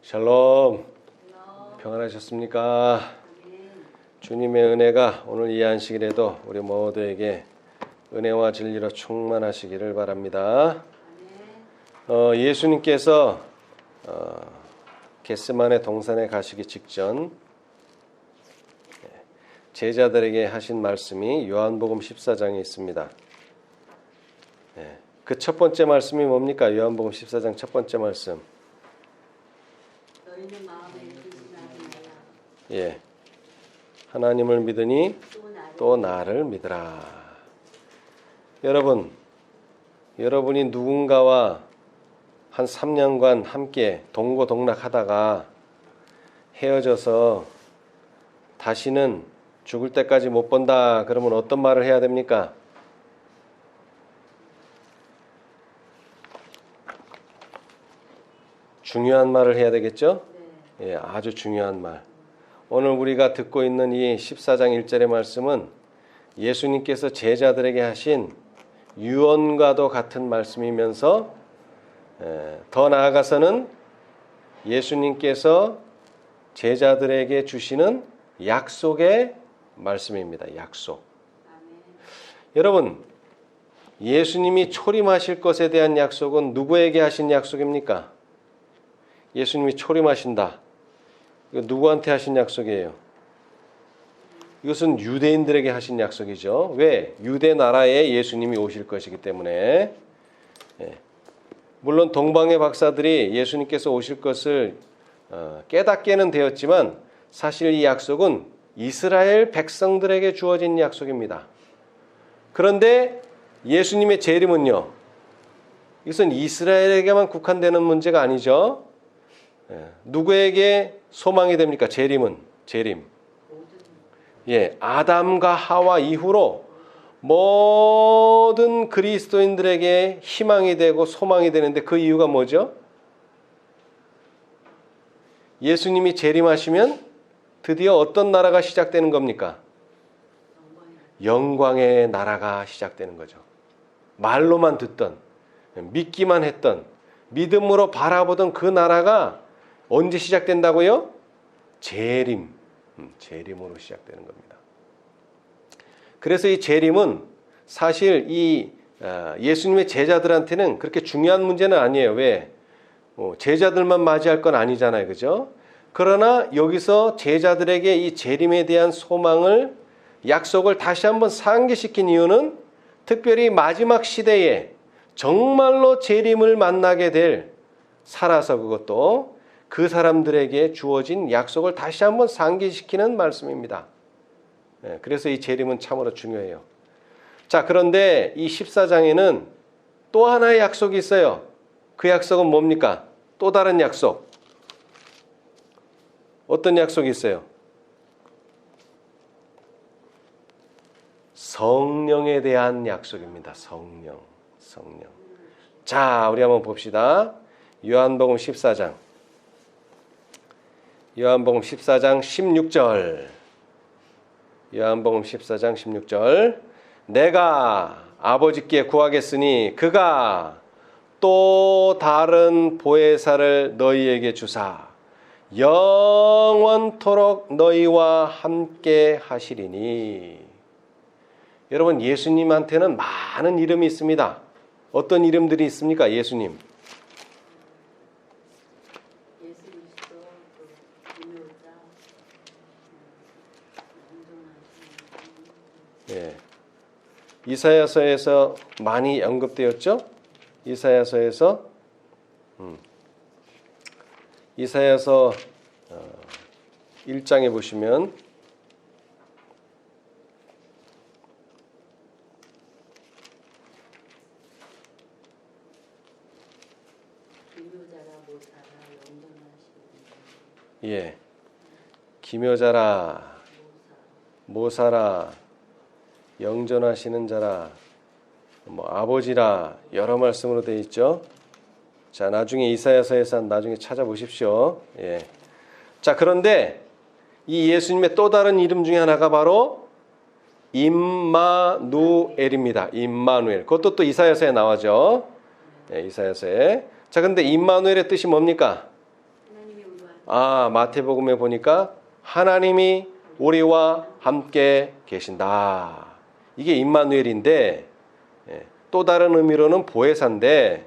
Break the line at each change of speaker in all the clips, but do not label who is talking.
샬롬, 평안하셨습니까? 주님의 은혜가 오늘 이 안식일에도 우리 모두에게 은혜와 진리로 충만하시기를 바랍니다. 예수님께서 겟세마네 동산에 가시기 직전 제자들에게 하신 말씀이 요한복음 14장에 있습니다. 그 첫 번째 말씀이 뭡니까? 요한복음 14장 첫 번째 말씀.
너희는 마음에 의심하지 말라.
예, 하나님을 믿으니 또 나를 믿으라. 여러분이 누군가와 한 3년간 함께 동고동락하다가 헤어져서 다시는 죽을 때까지 못 본다 그러면 어떤 말을 해야 됩니까? 중요한 말을 해야 되겠죠? 예, 아주 중요한 말. 오늘 우리가 듣고 있는 이 14장 1절의 말씀은 예수님께서 제자들에게 하신 유언과도 같은 말씀이면서 더 나아가서는 예수님께서 제자들에게 주시는 약속의 말씀입니다. 약속. 여러분, 예수님이 초림하실 것에 대한 약속은 누구에게 하신 약속입니까? 예수님이 초림하신다. 이거 누구한테 하신 약속이에요? 이것은 유대인들에게 하신 약속이죠. 왜? 유대 나라에 예수님이 오실 것이기 때문에. 물론 동방의 박사들이 예수님께서 오실 것을 깨닫게는 되었지만 사실 이 약속은 이스라엘 백성들에게 주어진 약속입니다. 그런데 예수님의 재림은요. 이것은 이스라엘에게만 국한되는 문제가 아니죠. 누구에게 소망이 됩니까? 재림. 예, 아담과 하와 이후로 모든 그리스도인들에게 희망이 되고 소망이 되는데 그 이유가 뭐죠? 예수님이 재림하시면 드디어 어떤 나라가 시작되는 겁니까? 영광의 나라가 시작되는 거죠. 말로만 듣던, 믿기만 했던, 믿음으로 바라보던 그 나라가 언제 시작된다고요? 재림으로 시작되는 겁니다. 그래서 이 재림은 사실 이 예수님의 제자들한테는 그렇게 중요한 문제는 아니에요. 왜? 제자들만 맞이할 건 아니잖아요. 그죠? 그러나 여기서 제자들에게 이 재림에 대한 소망을, 약속을 다시 한번 상기시킨 이유는 특별히 마지막 시대에 정말로 재림을 만나게 될, 살아서 그것도 그 사람들에게 주어진 약속을 다시 한번 상기시키는 말씀입니다. 그래서 이 재림은 참으로 중요해요. 자, 그런데 이 14장에는 또 하나의 약속이 있어요. 그 약속은 뭡니까? 또 다른 약속. 어떤 약속이 있어요? 성령에 대한 약속입니다. 성령. 자, 우리 한번 봅시다. 요한복음 14장 16절. 요한복음 14장 16절. 내가 아버지께 구하겠으니 그가 또 다른 보혜사를 너희에게 주사 영원토록 너희와 함께 하시리니. 여러분, 예수님한테는 많은 이름이 있습니다. 어떤 이름들이 있습니까? 예수님. 예. 이사야서에서 많이 언급되었죠? 이사야서 1장에 보시면 예, 기묘자라, 모사라, 영전하시는 자라, 아버지라, 여러 말씀으로 되어 있죠. 자, 나중에 이사야서에서 나중에 찾아보십시오. 예. 자, 그런데 이 예수님의 또 다른 이름 중에 하나가 바로 임마누엘입니다. 임마누엘. 그것도 또 이사야서에 나와죠. 예, 이사야서에. 자, 근데 임마누엘의 뜻이 뭡니까? 마태복음에 보니까 하나님이 우리와 함께 계신다. 이게 임마누엘인데 또 다른 의미로는 보혜사인데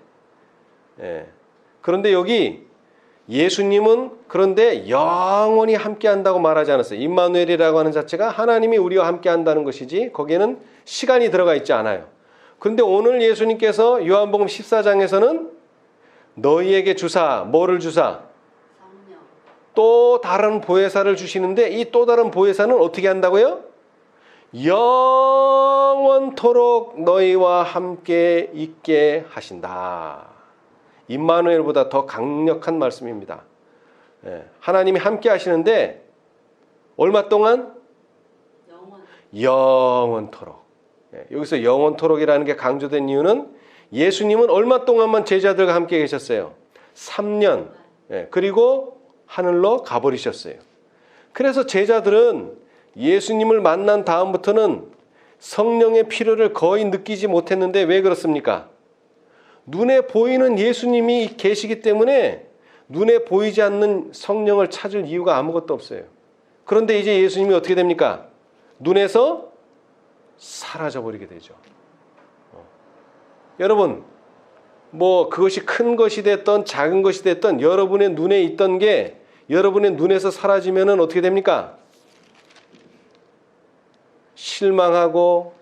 그런데 여기 예수님은 그런데 영원히 함께 한다고 말하지 않았어요. 임마누엘이라고 하는 자체가 하나님이 우리와 함께 한다는 것이지 거기에는 시간이 들어가 있지 않아요. 그런데 오늘 예수님께서 요한복음 14장에서는 너희에게 주사, 뭐를 주사?
성령.
또 다른 보혜사를 주시는데 이 또 다른 보혜사는 어떻게 한다고요? 영원토록 너희와 함께 있게 하신다. 임마누엘보다 더 강력한 말씀입니다. 하나님이 함께 하시는데 얼마 동안? 영원토록. 여기서 영원토록이라는 게 강조된 이유는 예수님은 얼마 동안만 제자들과 함께 계셨어요? 3년. 그리고 하늘로 가버리셨어요. 그래서 제자들은 예수님을 만난 다음부터는 성령의 필요를 거의 느끼지 못했는데 왜 그렇습니까? 눈에 보이는 예수님이 계시기 때문에 눈에 보이지 않는 성령을 찾을 이유가 아무것도 없어요. 그런데 이제 예수님이 어떻게 됩니까? 눈에서 사라져버리게 되죠. 여러분, 뭐 그것이 큰 것이 됐던 작은 것이 됐던 여러분의 눈에 있던 게 여러분의 눈에서 사라지면 어떻게 됩니까? 실망하고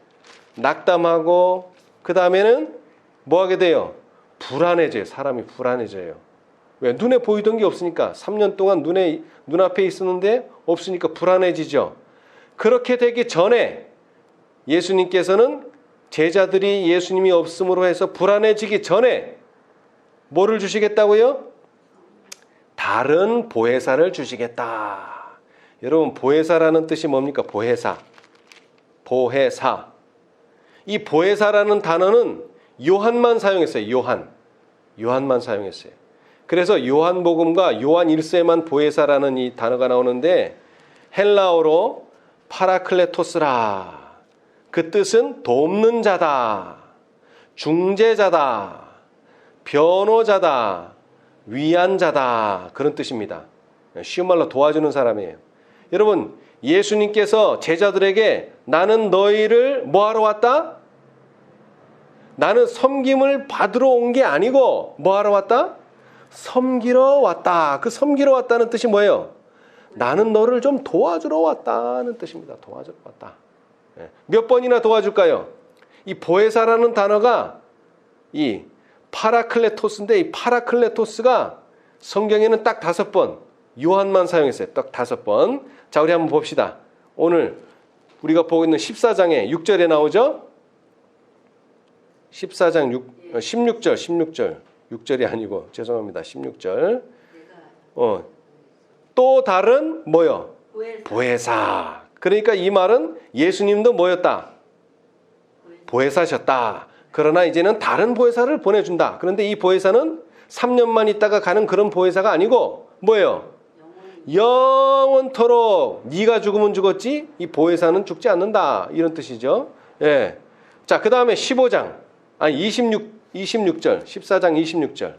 낙담하고 그 다음에는 뭐 하게 돼요? 불안해져요. 사람이 불안해져요. 왜? 눈에 보이던 게 없으니까. 3년 동안 눈앞에 있었는데 없으니까 불안해지죠. 그렇게 되기 전에 예수님께서는 제자들이 예수님이 없음으로 해서 불안해지기 전에 뭐를 주시겠다고요? 다른 보혜사를 주시겠다. 여러분, 보혜사라는 뜻이 뭡니까? 보혜사. 보혜사. 이 보혜사라는 단어는 요한만 사용했어요. 요한만 사용했어요. 그래서 요한복음과 요한 1서에만 보혜사라는 이 단어가 나오는데 헬라어로 파라클레토스라. 그 뜻은 돕는 자다, 중재자다, 변호자다, 위한 자다. 그런 뜻입니다. 쉬운 말로 도와주는 사람이에요. 여러분, 예수님께서 제자들에게 나는 너희를 뭐하러 왔다? 나는 섬김을 받으러 온 게 아니고 뭐하러 왔다? 섬기러 왔다. 그 섬기러 왔다는 뜻이 뭐예요? 나는 너를 좀 도와주러 왔다는 뜻입니다. 도와주러 왔다. 몇 번이나 도와줄까요? 이 보혜사라는 단어가 이 파라클레토스인데 이 파라클레토스가 성경에는 딱 5번, 요한만 사용했어요. 딱 5번. 자, 우리 한번 봅시다. 오늘 우리가 보고 있는 14장에 6절에 나오죠? 14장 16절. 6절이 아니고 죄송합니다. 16절. 또 다른 뭐요? 보혜사. 그러니까 이 말은 예수님도 뭐였다? 보혜사셨다. 그러나 이제는 다른 보혜사를 보내준다. 그런데 이 보혜사는 3년만 있다가 가는 그런 보혜사가 아니고 뭐예요? 영원토록. 네가 죽으면 죽었지 이 보혜사는 죽지 않는다. 이런 뜻이죠. 예. 자, 그 다음에 26절. 14장 26절.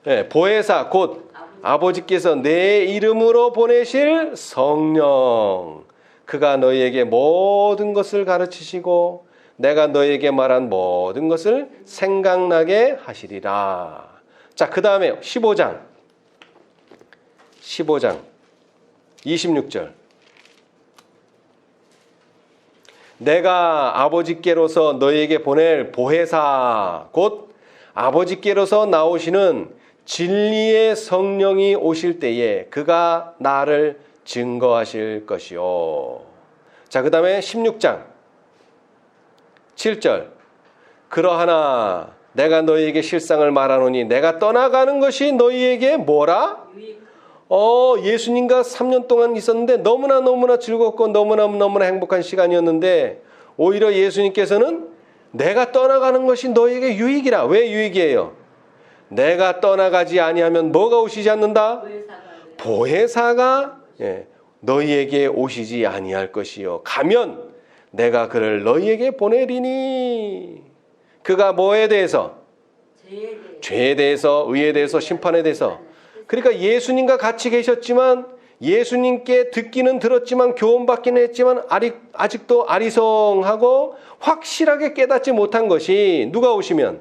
예, 보혜사 곧 아버지께서 내 이름으로 보내실 성령. 그가 너희에게 모든 것을 가르치시고 내가 너희에게 말한 모든 것을 생각나게 하시리라. 자, 그 다음에 15장 26절. 내가 아버지께로서 너희에게 보낼 보혜사 곧 아버지께로서 나오시는 진리의 성령이 오실 때에 그가 나를 증거하실 것이요. 자, 그 다음에 16장 7절. 그러하나 내가 너희에게 실상을 말하노니 내가 떠나가는 것이 너희에게 뭐라? 예수님과 3년 동안 있었는데 너무나 즐겁고 너무나 행복한 시간이었는데 오히려 예수님께서는 내가 떠나가는 것이 너희에게 유익이라. 왜 유익이에요? 내가 떠나가지 아니하면 뭐가 오시지 않는다? 보혜사가 너희에게 오시지 아니할 것이요. 가면 내가 그를 너희에게 보내리니. 그가 뭐에 대해서? 죄에 대해서, 의에 대해서, 심판에 대해서. 그러니까 예수님과 같이 계셨지만 예수님께 듣기는 들었지만 교훈받기는 했지만 아직도 아리송하고 확실하게 깨닫지 못한 것이 누가 오시면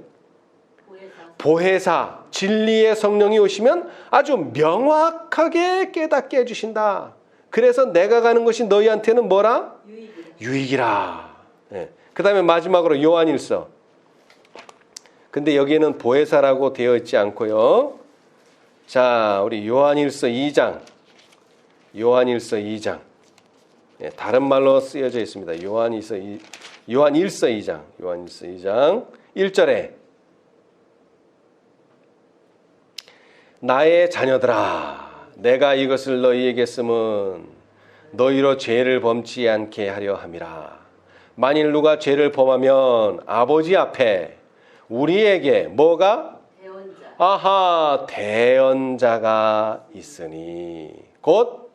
보혜사 진리의 성령이 오시면 아주 명확하게 깨닫게 해주신다. 그래서 내가 가는 것이 너희한테는 뭐라? 유익이라. 네. 그 다음에 마지막으로 요한일서. 근데 여기에는 보혜사라고 되어 있지 않고요. 자, 우리 요한일서 2장. 요한일서 2장. 네, 다른 말로 쓰여져 있습니다. 요한일서 2장. 요한일서 2장 1절에 나의 자녀들아 내가 이것을 너희에게 쓰면 너희로 죄를 범치 않게 하려 함이라. 만일 누가 죄를 범하면 아버지 앞에 우리에게 뭐가? 대언자가 있으니 곧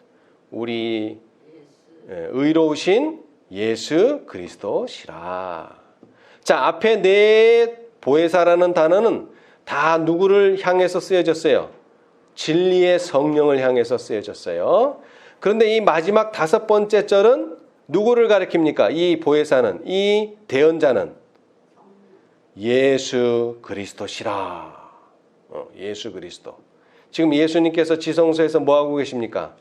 우리 의로우신 예수 그리스도시라. 자, 앞에 네 보혜사라는 단어는 다 누구를 향해서 쓰여졌어요? 진리의 성령을 향해서 쓰여졌어요. 그런데 이 마지막 5번째 절은 누구를 가리킵니까? 이 보혜사는, 이 대언자는 예수 그리스도시라. 예수 그리스도. 지금 예수님께서 지성소에서 뭐 하고 계십니까?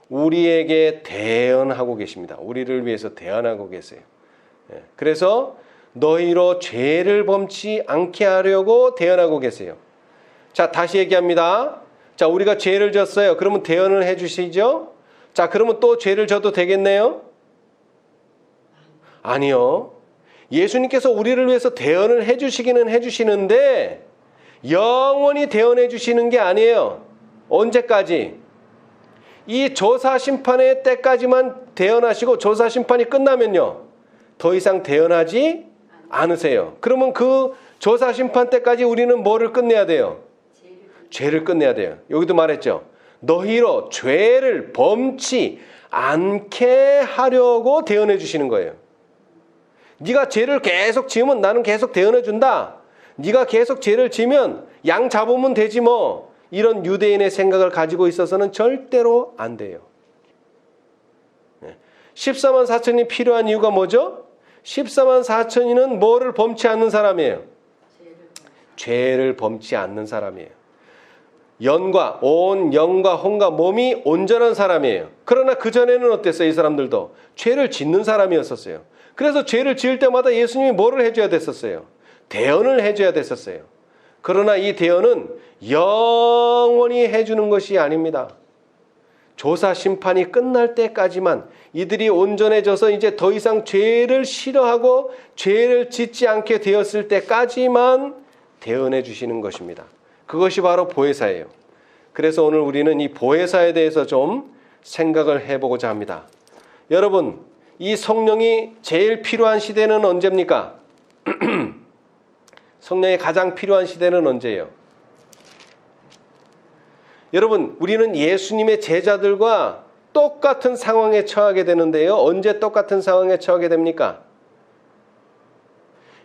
우리에게 대언하고 계십니다. 우리를 위해서 대언하고 계세요. 그래서 너희로 죄를 범치 않게 하려고 대언하고 계세요. 자, 다시 얘기합니다. 자, 우리가 죄를 졌어요. 그러면 대언을 해 주시죠? 자, 그러면 또 죄를 져도 되겠네요? 아니요. 예수님께서 우리를 위해서 대언을 해 주시기는 해 주시는데 영원히 대언해 주시는 게 아니에요. 언제까지? 이 조사심판의 때까지만 대언하시고 조사심판이 끝나면요. 더 이상 대언하지 않으세요. 그러면 그 조사심판 때까지 우리는 뭐를 끝내야 돼요? 죄를 끝내야 돼요. 여기도 말했죠. 너희로 죄를 범치 않게 하려고 대언해 주시는 거예요. 네가 죄를 계속 지으면 나는 계속 대언해 준다. 네가 계속 죄를 지면 양 잡으면 되지 뭐. 이런 유대인의 생각을 가지고 있어서는 절대로 안 돼요. 14만 4천이 필요한 이유가 뭐죠? 14만 4천이는 뭐를 범치 않는 사람이에요? 죄를 범치 않는 사람이에요. 온 영과 혼과 몸이 온전한 사람이에요. 그러나 그전에는 어땠어요? 이 사람들도 죄를 짓는 사람이었었어요. 그래서 죄를 지을 때마다 예수님이 뭐를 해줘야 됐었어요? 대언을 해줘야 됐었어요. 그러나 이 대언은 영원히 해주는 것이 아닙니다. 조사 심판이 끝날 때까지만 이들이 온전해져서 이제 더 이상 죄를 싫어하고 죄를 짓지 않게 되었을 때까지만 대언해 주시는 것입니다. 그것이 바로 보혜사예요. 그래서 오늘 우리는 이 보혜사에 대해서 좀 생각을 해보고자 합니다. 여러분, 이 성령이 제일 필요한 시대는 언제입니까? 성령이 가장 필요한 시대는 언제예요? 여러분, 우리는 예수님의 제자들과 똑같은 상황에 처하게 되는데요. 언제 똑같은 상황에 처하게 됩니까?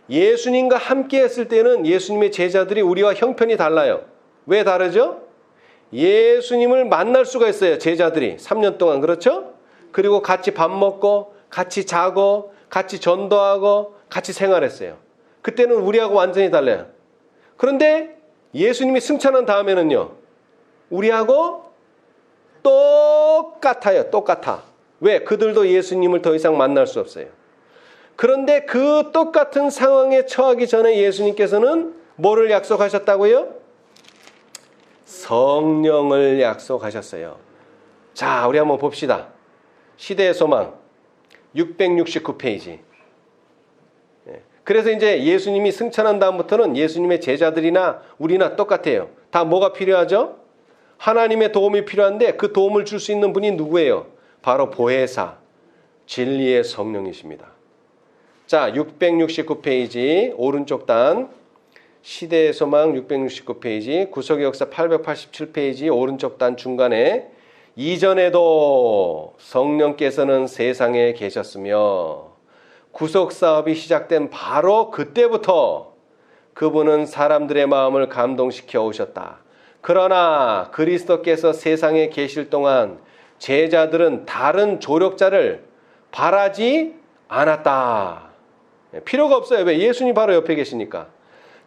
예수님과 함께 했을 때는 예수님의 제자들이 우리와 형편이 달라요. 왜 다르죠? 예수님을 만날 수가 있어요. 제자들이 3년 동안. 그렇죠? 그리고 같이 밥 먹고 같이 자고 같이 전도하고 같이 생활했어요. 그때는 우리하고 완전히 달라요. 그런데 예수님이 승천한 다음에는요. 우리하고 똑같아요. 똑같아. 왜? 그들도 예수님을 더 이상 만날 수 없어요. 그런데 그 똑같은 상황에 처하기 전에 예수님께서는 뭐를 약속하셨다고요? 성령을 약속하셨어요. 자, 우리 한번 봅시다. 시대의 소망 669페이지. 그래서 이제 예수님이 승천한 다음부터는 예수님의 제자들이나 우리나 똑같아요. 다 뭐가 필요하죠? 하나님의 도움이 필요한데 그 도움을 줄 수 있는 분이 누구예요? 바로 보혜사, 진리의 성령이십니다. 자, 669페이지 오른쪽 단 시대의 소망 669페이지 구속의 역사 887페이지 오른쪽 단 중간에 이전에도 성령께서는 세상에 계셨으며 구속사업이 시작된 바로 그때부터 그분은 사람들의 마음을 감동시켜 오셨다. 그러나 그리스도께서 세상에 계실 동안 제자들은 다른 조력자를 바라지 않았다. 필요가 없어요. 왜? 예수님 바로 옆에 계시니까.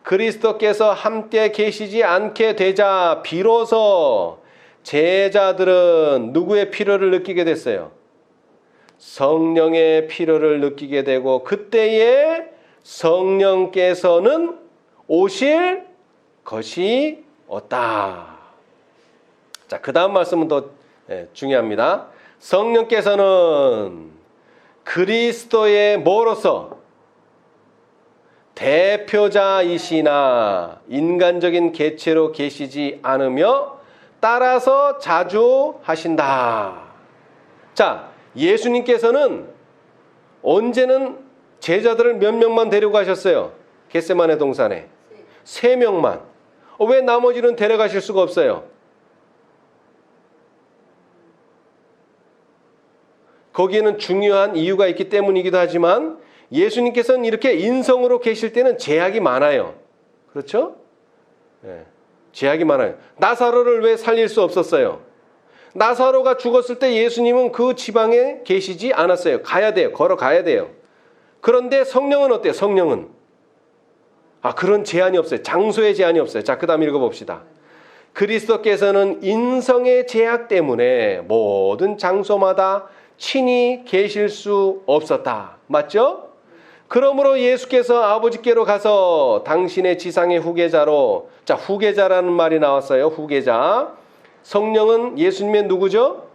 그리스도께서 함께 계시지 않게 되자 비로소 제자들은 누구의 필요를 느끼게 됐어요? 성령의 필요를 느끼게 되고, 그때에 성령께서는 오실 것이 없다. 자, 그 다음 말씀은 더 중요합니다. 성령께서는 그리스도의 뭐로서? 대표자이시나 인간적인 개체로 계시지 않으며 따라서 자주 하신다. 자, 예수님께서는 언제는 제자들을 몇 명만 데리고 가셨어요? 겟세마네 동산에 3명만. 왜 나머지는 데려가실 수가 없어요? 거기에는 중요한 이유가 있기 때문이기도 하지만 예수님께서는 이렇게 인성으로 계실 때는 제약이 많아요. 그렇죠? 네, 제약이 많아요. 나사로를 왜 살릴 수 없었어요? 나사로가 죽었을 때 예수님은 그 지방에 계시지 않았어요. 가야 돼요. 걸어가야 돼요. 그런데 성령은 어때요? 성령은 그런 제한이 없어요. 장소의 제한이 없어요. 자, 그 다음 읽어봅시다. 그리스도께서는 인성의 제약 때문에 모든 장소마다 친히 계실 수 없었다. 맞죠? 그러므로 예수께서 아버지께로 가서 당신의 지상의 후계자로, 자, 후계자라는 말이 나왔어요. 후계자. 성령은 예수님의 누구죠?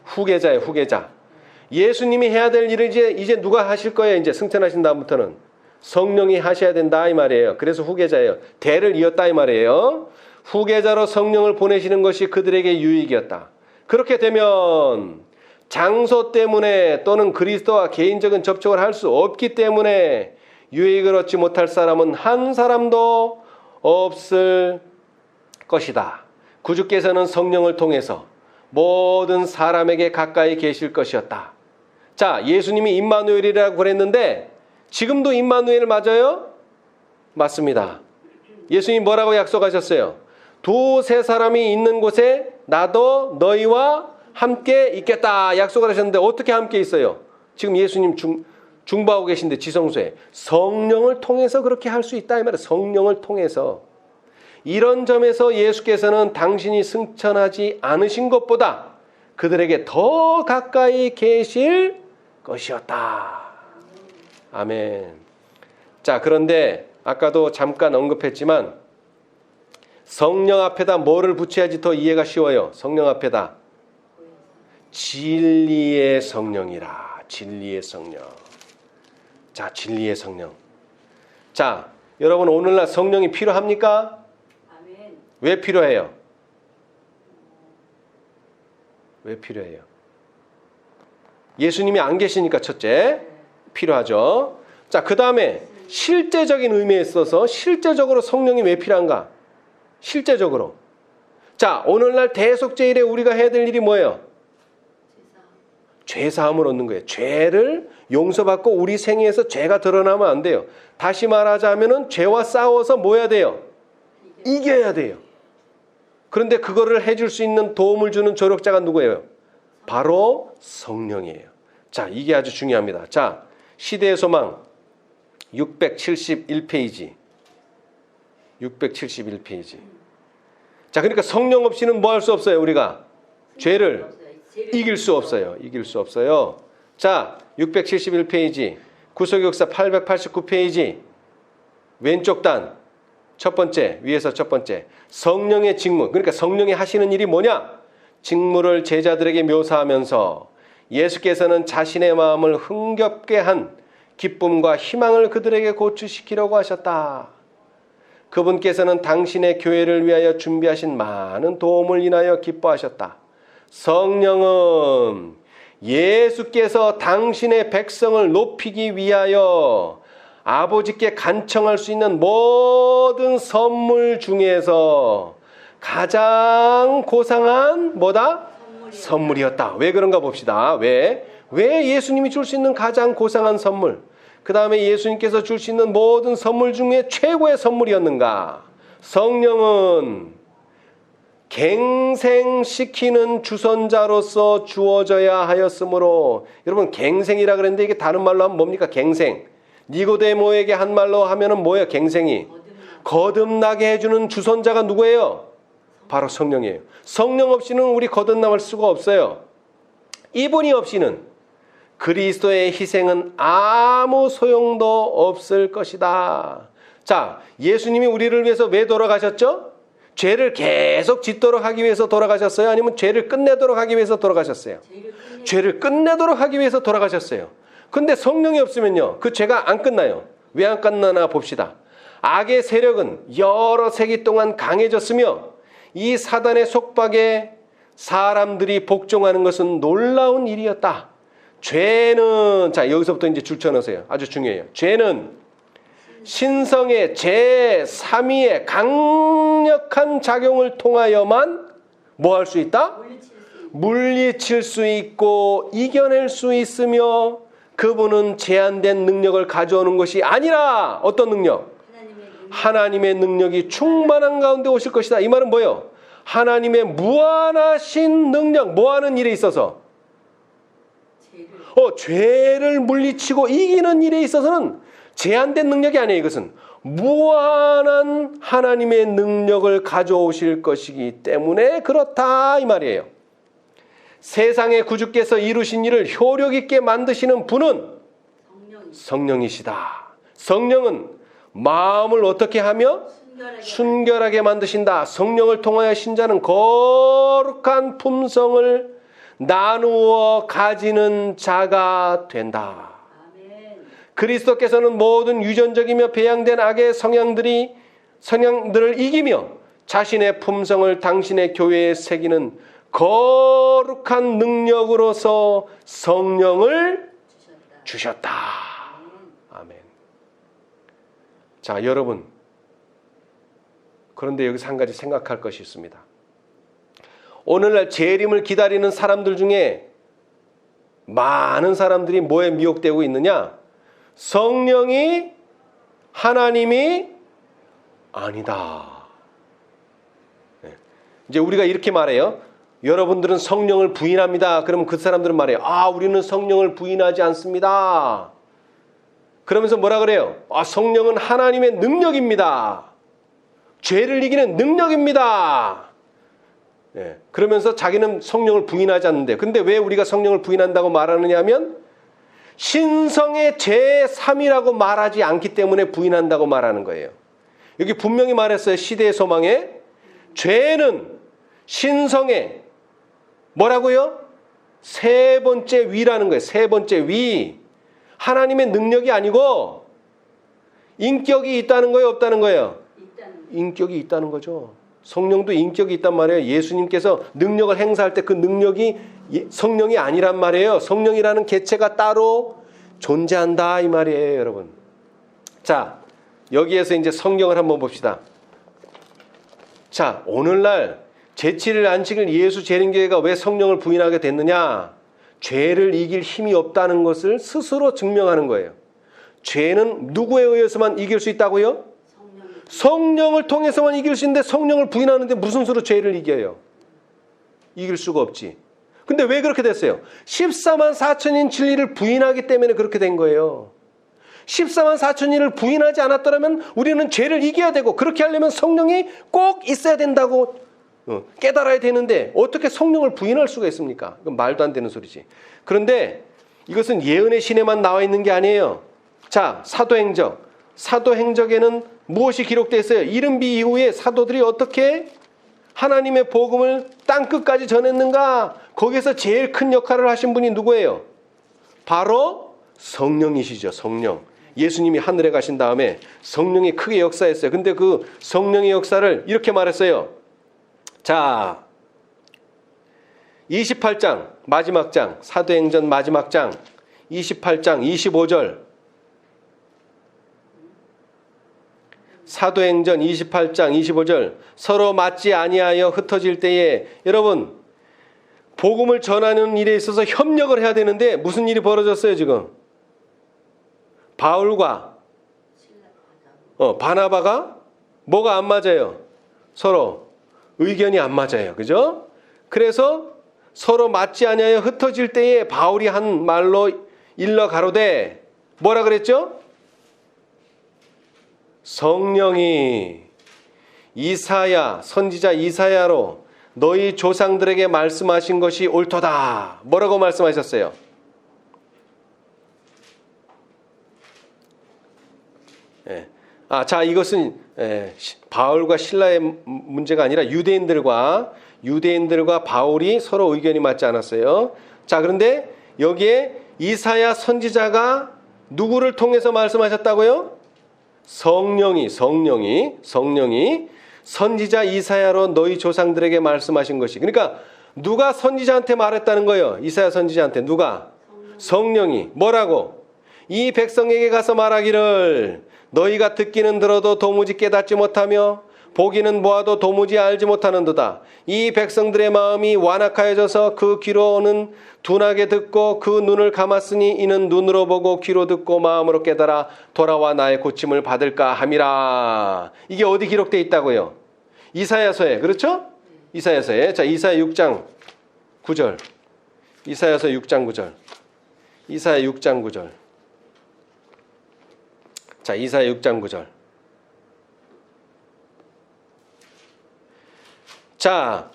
후계자예요. 후계자. 예수님이 해야 될 일을 이제 누가 하실 거예요? 이제 승천하신 다음부터는 성령이 하셔야 된다 이 말이에요. 그래서 후계자예요. 대를 이었다 이 말이에요. 후계자로 성령을 보내시는 것이 그들에게 유익이었다. 그렇게 되면 장소 때문에 또는 그리스도와 개인적인 접촉을 할 수 없기 때문에 유익을 얻지 못할 사람은 한 사람도 없을 것이다. 구주께서는 성령을 통해서 모든 사람에게 가까이 계실 것이었다. 자, 예수님이 임마누엘이라고 그랬는데 지금도 임마누엘 맞아요? 맞습니다. 예수님 뭐라고 약속하셨어요? 2-3 사람이 있는 곳에 나도 너희와 함께 있겠다 약속을 하셨는데 어떻게 함께 있어요? 지금 예수님 중보하고 계신데 지성소에 성령을 통해서 그렇게 할 수 있다 이 말이에요. 성령을 통해서. 이런 점에서 예수께서는 당신이 승천하지 않으신 것보다 그들에게 더 가까이 계실 것이었다. 아멘. 자, 그런데 아까도 잠깐 언급했지만 성령 앞에다 뭐를 붙여야지 더 이해가 쉬워요? 성령 앞에다 진리의 성령이라. 진리의 성령. 자, 진리의 성령. 자, 여러분 오늘날 성령이 필요합니까?
아멘.
왜 필요해요? 왜 필요해요? 예수님이 안 계시니까 첫째 필요하죠. 자, 그 다음에 실제적인 의미에 있어서 실제적으로 성령이 왜 필요한가? 실제적으로. 자, 오늘날 대속죄일에 우리가 해야 될 일이 뭐예요? 죄사함을 얻는 거예요. 죄를 용서받고 우리 생애에서 죄가 드러나면 안 돼요. 다시 말하자면은 죄와 싸워서 뭐 해야 돼요? 이겨야 돼요. 그런데 그거를 해줄 수 있는 도움을 주는 조력자가 누구예요? 바로 성령이에요. 자, 이게 아주 중요합니다. 자, 시대의 소망 671페이지. 671페이지. 자, 그러니까 성령 없이는 뭐 할 수 없어요, 우리가? 죄를 이길 수 없어요. 이길 수 없어요. 자, 671페이지. 구속역사 889페이지. 왼쪽 단. 첫 번째, 위에서 첫 번째. 성령의 직무. 그러니까 성령이 하시는 일이 뭐냐? 직무를 제자들에게 묘사하면서 예수께서는 자신의 마음을 흥겹게 한 기쁨과 희망을 그들에게 고취시키려고 하셨다. 그분께서는 당신의 교회를 위하여 준비하신 많은 도움을 인하여 기뻐하셨다. 성령은 예수께서 당신의 백성을 높이기 위하여 아버지께 간청할 수 있는 모든 선물 중에서 가장 고상한 뭐다? 선물이었다. 왜 그런가 봅시다. 왜 예수님이 줄 수 있는 가장 고상한 선물, 그 다음에 예수님께서 줄 수 있는 모든 선물 중에 최고의 선물이었는가? 성령은 갱생시키는 주선자로서 주어져야 하였으므로, 여러분 갱생이라 그랬는데 이게 다른 말로 하면 뭡니까? 갱생. 니고데모에게 한 말로 하면은 뭐예요? 갱생이. 거듭나게 해주는 주선자가 누구예요? 바로 성령이에요. 성령 없이는 우리 거듭남을 수가 없어요. 이분이 없이는 그리스도의 희생은 아무 소용도 없을 것이다. 자, 예수님이 우리를 위해서 왜 돌아가셨죠? 죄를 계속 짓도록 하기 위해서 돌아가셨어요? 아니면 죄를 끝내도록 하기 위해서 돌아가셨어요? 죄를 끝내도록 하기 위해서 돌아가셨어요. 근데 성령이 없으면요, 그 죄가 안 끝나요. 왜 안 끝나나 봅시다. 악의 세력은 여러 세기 동안 강해졌으며 이 사단의 속박에 사람들이 복종하는 것은 놀라운 일이었다. 죄는, 자, 여기서부터 이제 줄쳐넣으세요. 아주 중요해요. 죄는 신성의 제3위의 강력한 작용을 통하여만 뭐 할 수 있다? 물리칠 수 있고 이겨낼 수 있으며, 그분은 제한된 능력을 가져오는 것이 아니라 어떤 능력? 하나님의 능력이 충만한 가운데 오실 것이다. 이 말은 뭐예요? 하나님의 무한하신 능력, 뭐 하는 일에 있어서? 죄를 물리치고 이기는 일에 있어서는 제한된 능력이 아니에요. 이것은 무한한 하나님의 능력을 가져오실 것이기 때문에 그렇다, 이 말이에요. 세상의 구주께서 이루신 일을 효력 있게 만드시는 분은 성령이시다. 성령은 마음을 어떻게 하며? 순결하게 만드신다. 성령을 통하여 신자는 거룩한 품성을 나누어 가지는 자가 된다. 그리스도께서는 모든 유전적이며 배양된 악의 성향들을 이기며 자신의 품성을 당신의 교회에 새기는 거룩한 능력으로서 성령을 주셨다. 아멘. 자, 여러분, 그런데 여기서 한 가지 생각할 것이 있습니다. 오늘날 재림을 기다리는 사람들 중에 많은 사람들이 뭐에 미혹되고 있느냐? 성령이 하나님이 아니다. 네. 이제 우리가 이렇게 말해요. 여러분들은 성령을 부인합니다. 그러면 그 사람들은 말해요. 우리는 성령을 부인하지 않습니다. 그러면서 뭐라 그래요? 성령은 하나님의 능력입니다. 죄를 이기는 능력입니다. 네. 그러면서 자기는 성령을 부인하지 않는데, 근데 왜 우리가 성령을 부인한다고 말하느냐 하면 신성의 제3이라고 말하지 않기 때문에 부인한다고 말하는 거예요. 여기 분명히 말했어요. 시대의 소망에 죄는 신성의 뭐라고요? 세 번째 위라는 거예요. 세 번째 위. 하나님의 능력이 아니고 인격이 있다는 거예요? 없다는 거예요? 인격이 있다는 거죠. 성령도 인격이 있단 말이에요. 예수님께서 능력을 행사할 때 그 능력이 성령이 아니란 말이에요. 성령이라는 개체가 따로 존재한다, 이 말이에요, 여러분. 자, 여기에서 이제 성경을 한번 봅시다. 자, 오늘날 제7일 안식일 예수 재림교회가 왜 성령을 부인하게 됐느냐? 죄를 이길 힘이 없다는 것을 스스로 증명하는 거예요. 죄는 누구에 의해서만 이길 수 있다고요? 성령을 통해서만 이길 수 있는데 성령을 부인하는데 무슨 수로 죄를 이겨요? 이길 수가 없지. 근데 왜 그렇게 됐어요? 14만 4천인 진리를 부인하기 때문에 그렇게 된 거예요. 14만 4천인을 부인하지 않았더라면 우리는 죄를 이겨야 되고, 그렇게 하려면 성령이 꼭 있어야 된다고 깨달아야 되는데 어떻게 성령을 부인할 수가 있습니까? 이건 말도 안 되는 소리지. 그런데 이것은 예언의 신에만 나와 있는 게 아니에요. 자, 사도행적에는 무엇이 기록되어 있어요? 이른비 이후에 사도들이 어떻게 하나님의 복음을 땅끝까지 전했는가? 거기에서 제일 큰 역할을 하신 분이 누구예요? 바로 성령이시죠. 성령. 예수님이 하늘에 가신 다음에 성령이 크게 역사했어요. 근데 그 성령의 역사를 이렇게 말했어요. 자, 28장 마지막 장, 사도행전 마지막 장 28장 25절, 사도행전 28장 25절, 서로 맞지 아니하여 흩어질 때에, 여러분 복음을 전하는 일에 있어서 협력을 해야 되는데 무슨 일이 벌어졌어요? 지금 바울과 바나바가 뭐가 안 맞아요? 서로 의견이 안 맞아요. 그죠? 그래서 서로 맞지 아니하여 흩어질 때에 바울이 한 말로 일러 가로되 뭐라 그랬죠? 성령이 선지자 이사야로 너희 조상들에게 말씀하신 것이 옳도다. 뭐라고 말씀하셨어요? 예. 자, 이것은 바울과 실라의 문제가 아니라 유대인들과 바울이 서로 의견이 맞지 않았어요. 자, 그런데 여기에 이사야 선지자가 누구를 통해서 말씀하셨다고요? 성령이 선지자 이사야로 너희 조상들에게 말씀하신 것이. 그러니까 누가 선지자한테 말했다는 거예요? 이사야 선지자한테 누가? 성령이. 뭐라고? 이 백성에게 가서 말하기를 너희가 듣기는 들어도 도무지 깨닫지 못하며 보기는 보아도 도무지 알지 못하는도다. 이 백성들의 마음이 완악하여져서 그 귀로는 둔하게 듣고 그 눈을 감았으니 이는 눈으로 보고 귀로 듣고 마음으로 깨달아 돌아와 나의 고침을 받을까 함이라. 이게 어디 기록되어 있다고요? 이사야서에. 그렇죠? 이사야서에. 자, 이사야 6장 9절. 이사야서 6장 9절. 이사야 6장 9절. 자, 이사야 6장 9절. 자,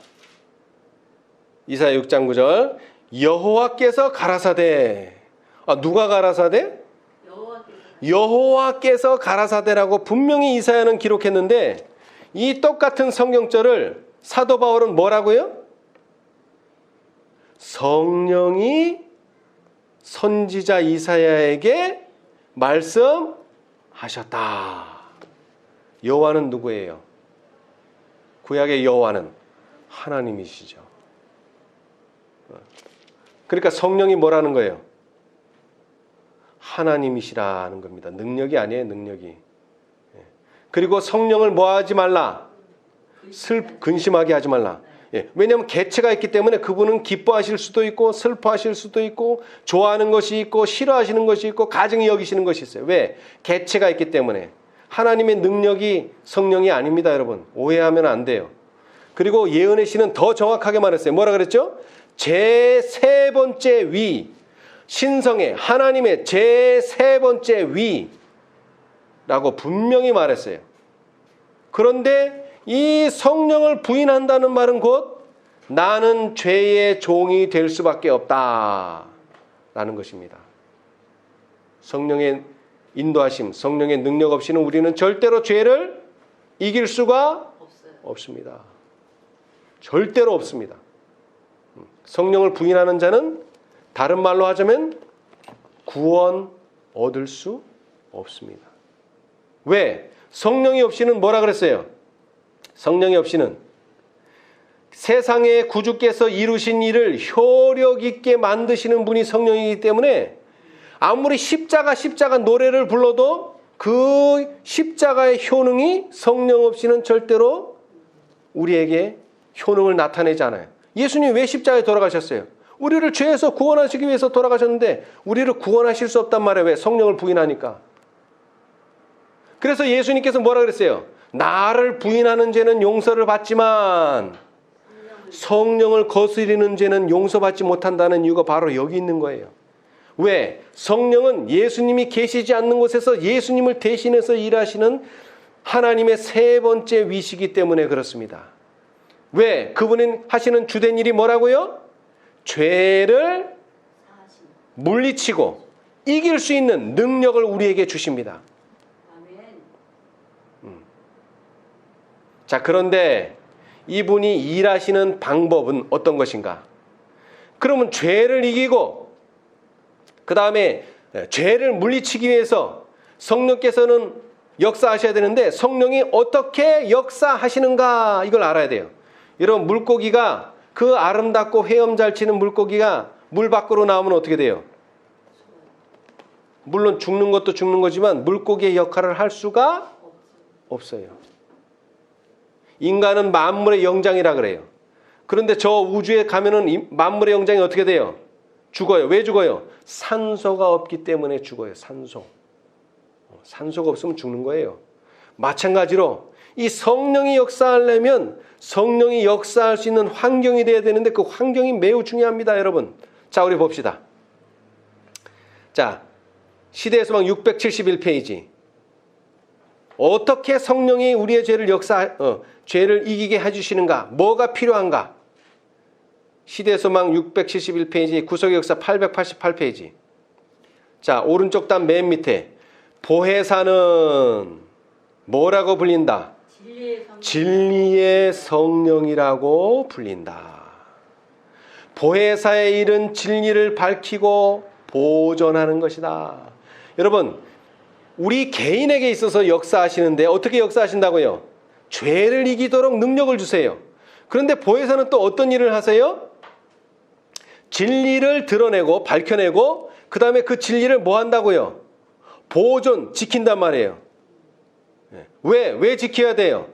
이사야 6장 9절. 여호와께서 가라사대. 누가 가라사대? 여호와께서 가라사대라고 분명히 이사야는 기록했는데 이 똑같은 성경절을 사도 바울은 뭐라고요? 성령이 선지자 이사야에게 말씀하셨다. 여호와는 누구예요? 구약의 여호와는 하나님이시죠. 그러니까 성령이 뭐라는 거예요? 하나님이시라는 겁니다. 능력이 아니에요, 능력이. 그리고 성령을 뭐 하지 말라? 근심하게 하지 말라. 왜냐하면 개체가 있기 때문에 그분은 기뻐하실 수도 있고 슬퍼하실 수도 있고 좋아하는 것이 있고 싫어하시는 것이 있고 가증히 여기시는 것이 있어요. 왜? 개체가 있기 때문에. 하나님의 능력이 성령이 아닙니다, 여러분. 오해하면 안 돼요. 그리고 예언의 시는 더 정확하게 말했어요. 뭐라 그랬죠? 제3 번째 위, 신성의 하나님의 제3 번째 위라고 분명히 말했어요. 그런데 이 성령을 부인한다는 말은 곧 나는 죄의 종이 될 수밖에 없다라는 것입니다. 성령의 인도하심, 성령의 능력 없이는 우리는 절대로 죄를 이길 수가 없습니다. 절대로 없습니다. 성령을 부인하는 자는 다른 말로 하자면 구원 얻을 수 없습니다. 왜? 성령이 없이는 뭐라 그랬어요? 성령이 없이는 세상의 구주께서 이루신 일을 효력 있게 만드시는 분이 성령이기 때문에 아무리 십자가 노래를 불러도 그 십자가의 효능이 성령 없이는 절대로 우리에게 효능을 나타내지 않아요. 예수님이 왜 십자가에 돌아가셨어요? 우리를 죄에서 구원하시기 위해서 돌아가셨는데 우리를 구원하실 수 없단 말이에요. 왜? 성령을 부인하니까. 그래서 예수님께서 뭐라 그랬어요? 나를 부인하는 죄는 용서를 받지만 성령을 거스리는 죄는 용서받지 못한다는 이유가 바로 여기 있는 거예요. 왜? 성령은 예수님이 계시지 않는 곳에서 예수님을 대신해서 일하시는 하나님의 세 번째 위시기 때문에 그렇습니다. 왜? 그분은 하시는 주된 일이 뭐라고요? 죄를 물리치고 이길 수 있는 능력을 우리에게 주십니다. 자, 그런데 이분이 일하시는 방법은 어떤 것인가? 그러면 죄를 이기고 그 다음에 죄를 물리치기 위해서 성령께서는 역사하셔야 되는데 성령이 어떻게 역사하시는가 이걸 알아야 돼요. 여러분, 물고기가 그 아름답고 헤엄 잘 치는 물고기가 물 밖으로 나오면 어떻게 돼요? 물론 죽는 것도 죽는 거지만 물고기의 역할을 할 수가 없어요. 인간은 만물의 영장이라 그래요. 그런데 저 우주에 가면은 만물의 영장이 어떻게 돼요? 죽어요. 왜 죽어요? 산소가 없기 때문에 죽어요. 산소가 없으면 죽는 거예요. 마찬가지로 이 성령이 역사하려면 성령이 역사할 수 있는 환경이 돼야 되는데 그 환경이 매우 중요합니다, 여러분. 자, 우리 봅시다. 자, 시대의 소망 671페이지. 어떻게 성령이 우리의 죄를 이기게 해주시는가? 뭐가 필요한가? 시대의 소망 671페이지, 구속의 역사 888페이지. 자, 오른쪽 단 맨 밑에 보혜사는 뭐라고 불린다? 진리의 성령이라고 불린다. 보혜사의 일은 진리를 밝히고 보존하는 것이다. 여러분, 우리 개인에게 있어서 역사하시는데 어떻게 역사하신다고요? 죄를 이기도록 능력을 주세요. 그런데 보혜사는 또 어떤 일을 하세요? 진리를 드러내고 밝혀내고 그 다음에 그 진리를 뭐 한다고요? 보존, 지킨단 말이에요. 왜 지켜야 돼요?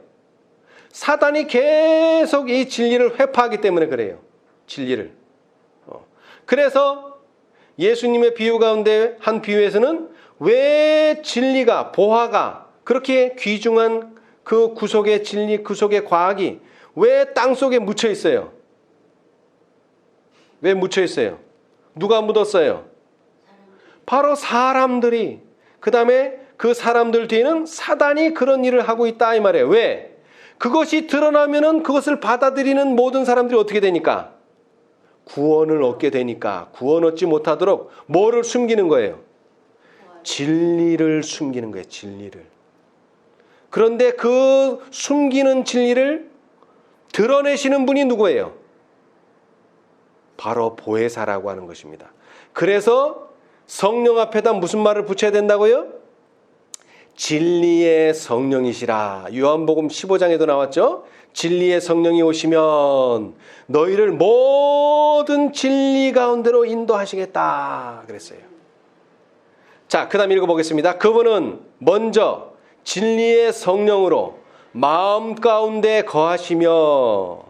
사단이 계속 이 진리를 회파하기 때문에 그래요. 진리를. 그래서 예수님의 비유 가운데 한 비유에서는 왜 진리가, 보화가 그렇게 귀중한 그 구속의 진리, 구속의 과학이 왜 땅속에 묻혀 있어요? 왜 묻혀 있어요? 누가 묻었어요? 바로 사람들이. 그 다음에 그 사람들 뒤에는 사단이 그런 일을 하고 있다 이 말이에요. 왜? 그것이 드러나면은 그것을 받아들이는 모든 사람들이 어떻게 되니까? 구원을 얻게 되니까. 구원 얻지 못하도록 뭐를 숨기는 거예요? 진리를 숨기는 거예요. 진리를. 그런데 그 숨기는 진리를 드러내시는 분이 누구예요? 바로 보혜사라고 하는 것입니다. 그래서 성령 앞에다 무슨 말을 붙여야 된다고요? 진리의 성령이시라. 요한복음 15장에도 나왔죠? 진리의 성령이 오시면 너희를 모든 진리 가운데로 인도하시겠다 그랬어요. 자, 그 다음 읽어보겠습니다. 그분은 먼저 진리의 성령으로 마음 가운데 거하시며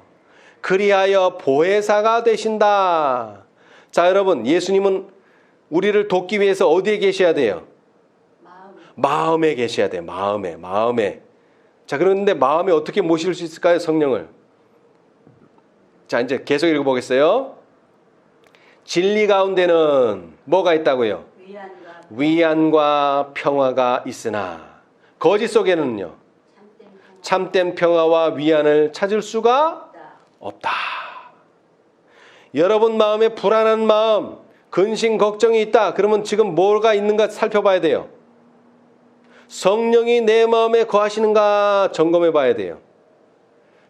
그리하여 보혜사가 되신다. 자, 여러분, 예수님은 우리를 돕기 위해서 어디에 계셔야 돼요? 마음에 계셔야 돼요. 마음에. 자, 그런데 마음에 어떻게 모실 수 있을까요? 성령을. 자, 이제 계속 읽어보겠어요. 진리 가운데는 뭐가 있다고요? 위안과 평화가 있으나 거짓 속에는요, 참된 평화와 위안을 찾을 수가 없다. 여러분 마음에 불안한 마음, 근심, 걱정이 있다. 그러면 지금 뭐가 있는가 살펴봐야 돼요. 성령이 내 마음에 거하시는가 점검해 봐야 돼요.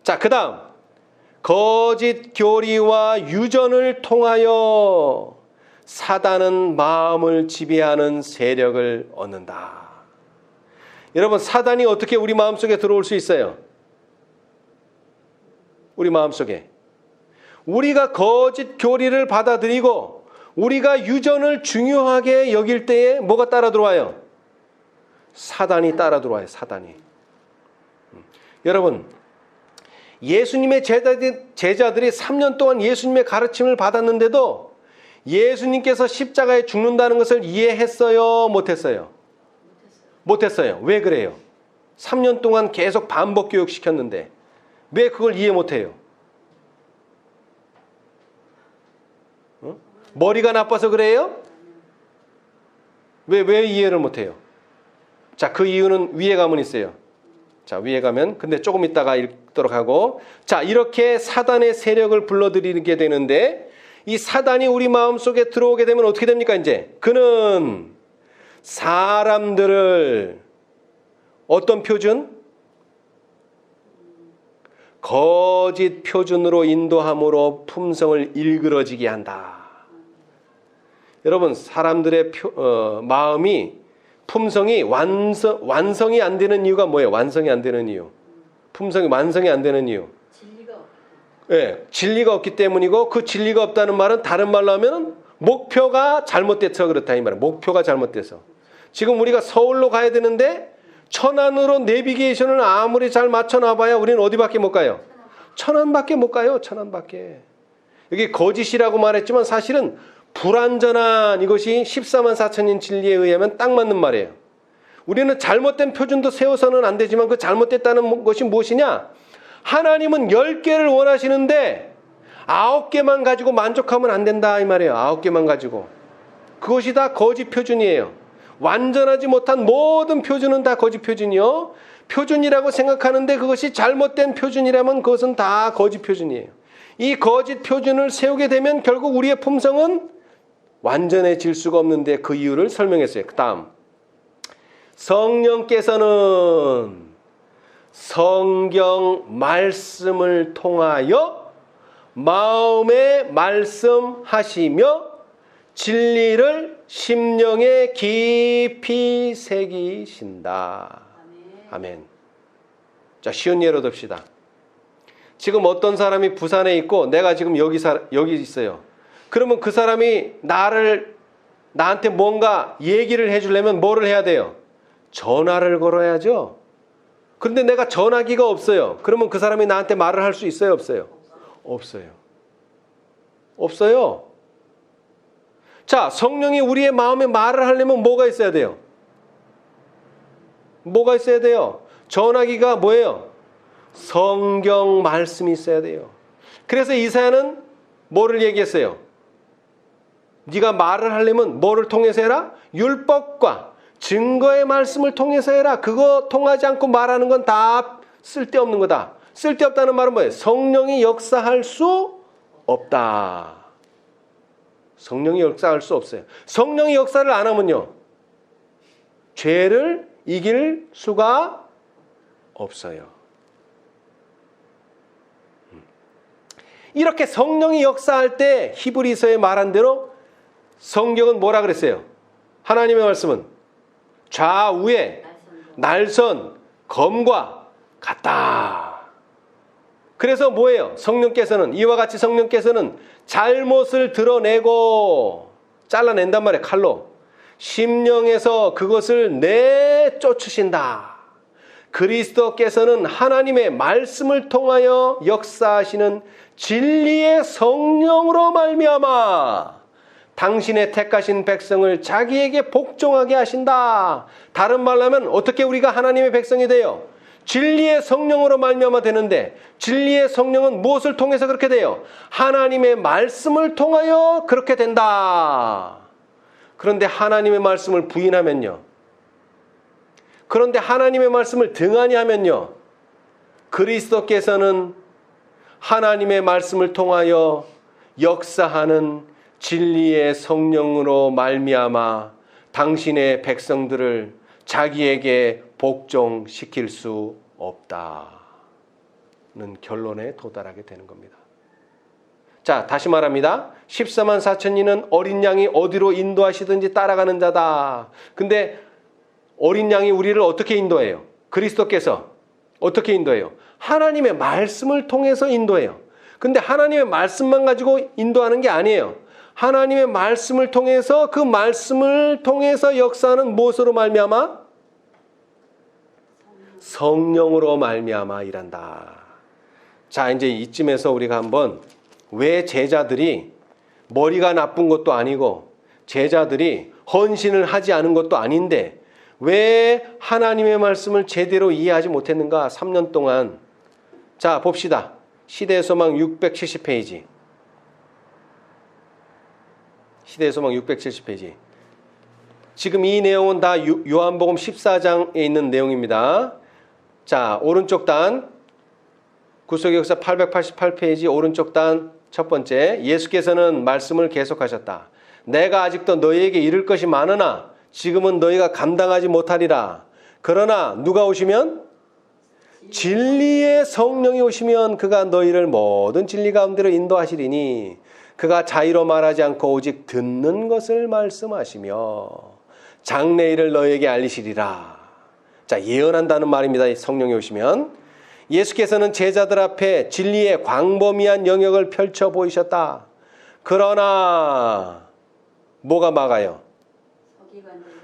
자, 그 다음 거짓 교리와 유전을 통하여 사단은 마음을 지배하는 세력을 얻는다. 여러분, 사단이 어떻게 우리 마음속에 들어올 수 있어요? 우리 마음속에 우리가 거짓 교리를 받아들이고 우리가 유전을 중요하게 여길 때에 뭐가 따라 들어와요? 사단이 따라 들어와요. 사단이. 여러분, 예수님의 제자들이 3년 동안 예수님의 가르침을 받았는데도 예수님께서 십자가에 죽는다는 것을 이해했어요? 못했어요? 못했어요. 왜 그래요? 3년 동안 계속 반복 교육시켰는데 왜 그걸 이해 못해요? 머리가 나빠서 그래요? 왜 이해를 못해요? 자, 그 이유는 위에 가면 있어요. 자, 위에 가면, 근데 조금 있다가 읽도록 하고, 자, 이렇게 사단의 세력을 불러들이게 되는데 이 사단이 우리 마음속에 들어오게 되면 어떻게 됩니까? 이제 그는 사람들을 어떤 표준? 거짓 표준으로 인도함으로 품성을 일그러지게 한다. 여러분, 사람들의 마음이 품성이 완성이 안 되는 이유가 뭐예요? 완성이 안 되는 이유. 품성이 완성이 안 되는 이유. 진리가 없기 때문이고, 그 진리가 없다는 말은 다른 말로 하면 목표가 잘못돼서 그렇다 이 말이에요. 목표가 잘못돼서. 지금 우리가 서울로 가야 되는데 천안으로 내비게이션을 아무리 잘 맞춰놔봐야 우리는 어디밖에 못 가요? 천안밖에 못 가요. 천안밖에. 여기 거짓이라고 말했지만 사실은 불완전한 이것이 14만 4천인 진리에 의하면 딱 맞는 말이에요. 우리는 잘못된 표준도 세워서는 안 되지만 그 잘못됐다는 것이 무엇이냐? 하나님은 10개를 원하시는데 9개만 가지고 만족하면 안 된다 이 말이에요. 9개만 가지고. 그것이 다 거짓 표준이에요. 완전하지 못한 모든 표준은 다 거짓 표준이요. 표준이라고 생각하는데 그것이 잘못된 표준이라면 그것은 다 거짓 표준이에요. 이 거짓 표준을 세우게 되면 결국 우리의 품성은 완전해질 수가 없는데 그 이유를 설명했어요. 그 다음 성령께서는 성경 말씀을 통하여 마음에 말씀하시며 진리를 심령에 깊이 새기신다. 아멘. 자, 쉬운 예로 듭시다. 지금 어떤 사람이 부산에 있고 내가 지금 여기 있어요. 그러면 그 사람이 나한테 뭔가 얘기를 해주려면 뭐를 해야 돼요? 전화를 걸어야죠. 그런데 내가 전화기가 없어요. 그러면 그 사람이 나한테 말을 할 수 있어요? 없어요? 없어요. 없어요. 자, 성령이 우리의 마음에 말을 하려면 뭐가 있어야 돼요? 뭐가 있어야 돼요? 전화기가 뭐예요? 성경 말씀이 있어야 돼요. 그래서 이사야는 뭐를 얘기했어요? 네가 말을 하려면 뭐를 통해서 해라? 율법과 증거의 말씀을 통해서 해라. 그거 통하지 않고 말하는 건 다 쓸데없는 거다. 쓸데없다는 말은 뭐예요? 성령이 역사할 수 없다. 성령이 역사할 수 없어요. 성령이 역사를 안 하면요, 죄를 이길 수가 없어요. 이렇게 성령이 역사할 때 히브리서에 말한 대로 성경은 뭐라 그랬어요? 하나님의 말씀은 좌우에 날선 검과 같다. 그래서 뭐예요? 성령께서는 이와 같이 성령께서는 잘못을 드러내고 잘라낸단 말이에요. 칼로. 심령에서 그것을 내쫓으신다. 그리스도께서는 하나님의 말씀을 통하여 역사하시는 진리의 성령으로 말미암아 당신의 택하신 백성을 자기에게 복종하게 하신다. 다른 말로 하면 어떻게 우리가 하나님의 백성이 돼요? 진리의 성령으로 말미암아 되는데, 진리의 성령은 무엇을 통해서 그렇게 돼요? 하나님의 말씀을 통하여 그렇게 된다. 그런데 하나님의 말씀을 부인하면요, 그런데 하나님의 말씀을 등한히 하면요, 그리스도께서는 하나님의 말씀을 통하여 역사하는 진리의 성령으로 말미암아 당신의 백성들을 자기에게 복종시킬 수 없다는 결론에 도달하게 되는 겁니다. 자, 다시 말합니다. 14만 4천인은 어린 양이 어디로 인도하시든지 따라가는 자다. 근데 어린 양이 우리를 어떻게 인도해요? 그리스도께서 어떻게 인도해요? 하나님의 말씀을 통해서 인도해요. 근데 하나님의 말씀만 가지고 인도하는 게 아니에요. 하나님의 말씀을 통해서, 그 말씀을 통해서 역사하는 무엇으로 말미암아? 성령으로 말미암아 일한다. 자, 이제 이쯤에서 우리가 한번 왜 제자들이 머리가 나쁜 것도 아니고 제자들이 헌신을 하지 않은 것도 아닌데 왜 하나님의 말씀을 제대로 이해하지 못했는가? 3년 동안. 자, 봅시다. 시대의 소망 670페이지. 시대의 소망 670페이지. 지금 이 내용은 다 요한복음 14장에 있는 내용입니다. 자, 오른쪽 단, 구속의 역사 888페이지 오른쪽 단 첫 번째, 예수께서는 말씀을 계속하셨다. 내가 아직도 너희에게 이를 것이 많으나 지금은 너희가 감당하지 못하리라. 그러나 누가 오시면? 진리의 성령이 오시면 그가 너희를 모든 진리 가운데로 인도하시리니 그가 자의로 말하지 않고 오직 듣는 것을 말씀하시며 장래일을 너희에게 알리시리라. 자, 예언한다는 말입니다. 성령이 오시면. 예수께서는 제자들 앞에 진리의 광범위한 영역을 펼쳐 보이셨다. 그러나 뭐가 막아요?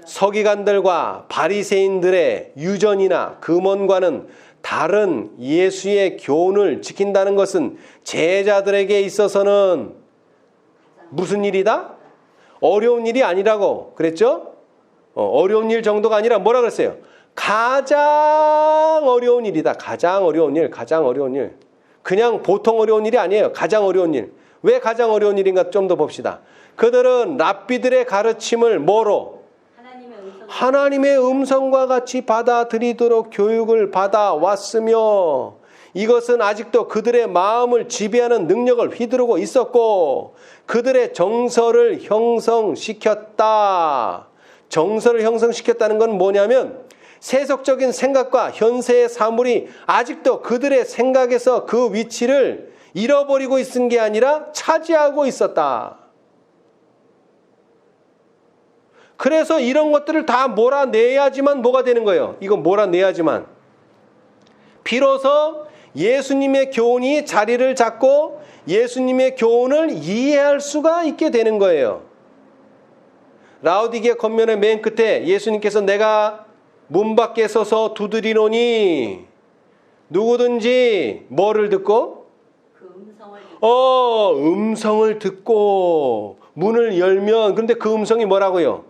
서기관들과 바리새인들의 유전이나 금원과는 다른 예수의 교훈을 지킨다는 것은 제자들에게 있어서는 무슨 일이다? 어려운 일이 아니라고 그랬죠? 어려운 일 정도가 아니라 뭐라 그랬어요? 가장 어려운 일이다. 가장 어려운 일, 가장 어려운 일. 그냥 보통 어려운 일이 아니에요. 가장 어려운 일. 왜 가장 어려운 일인가 좀 더 봅시다. 그들은 랍비들의 가르침을 뭐로? 하나님의 음성과 같이 받아들이도록 교육을 받아왔으며 이것은 아직도 그들의 마음을 지배하는 능력을 휘두르고 있었고 그들의 정서를 형성시켰다. 정서를 형성시켰다는 건 뭐냐면 세속적인 생각과 현세의 사물이 아직도 그들의 생각에서 그 위치를 잃어버리고 있은 게 아니라 차지하고 있었다. 그래서 이런 것들을 다 몰아내야지만 뭐가 되는 거예요. 이거 몰아내야지만. 비로소 예수님의 교훈이 자리를 잡고 예수님의 교훈을 이해할 수가 있게 되는 거예요. 라오디게 권면의 맨 끝에 예수님께서 내가 문 밖에 서서 두드리노니 누구든지 뭐를 듣고? 음성을 듣고 문을 열면 근데 그 음성이 뭐라고요?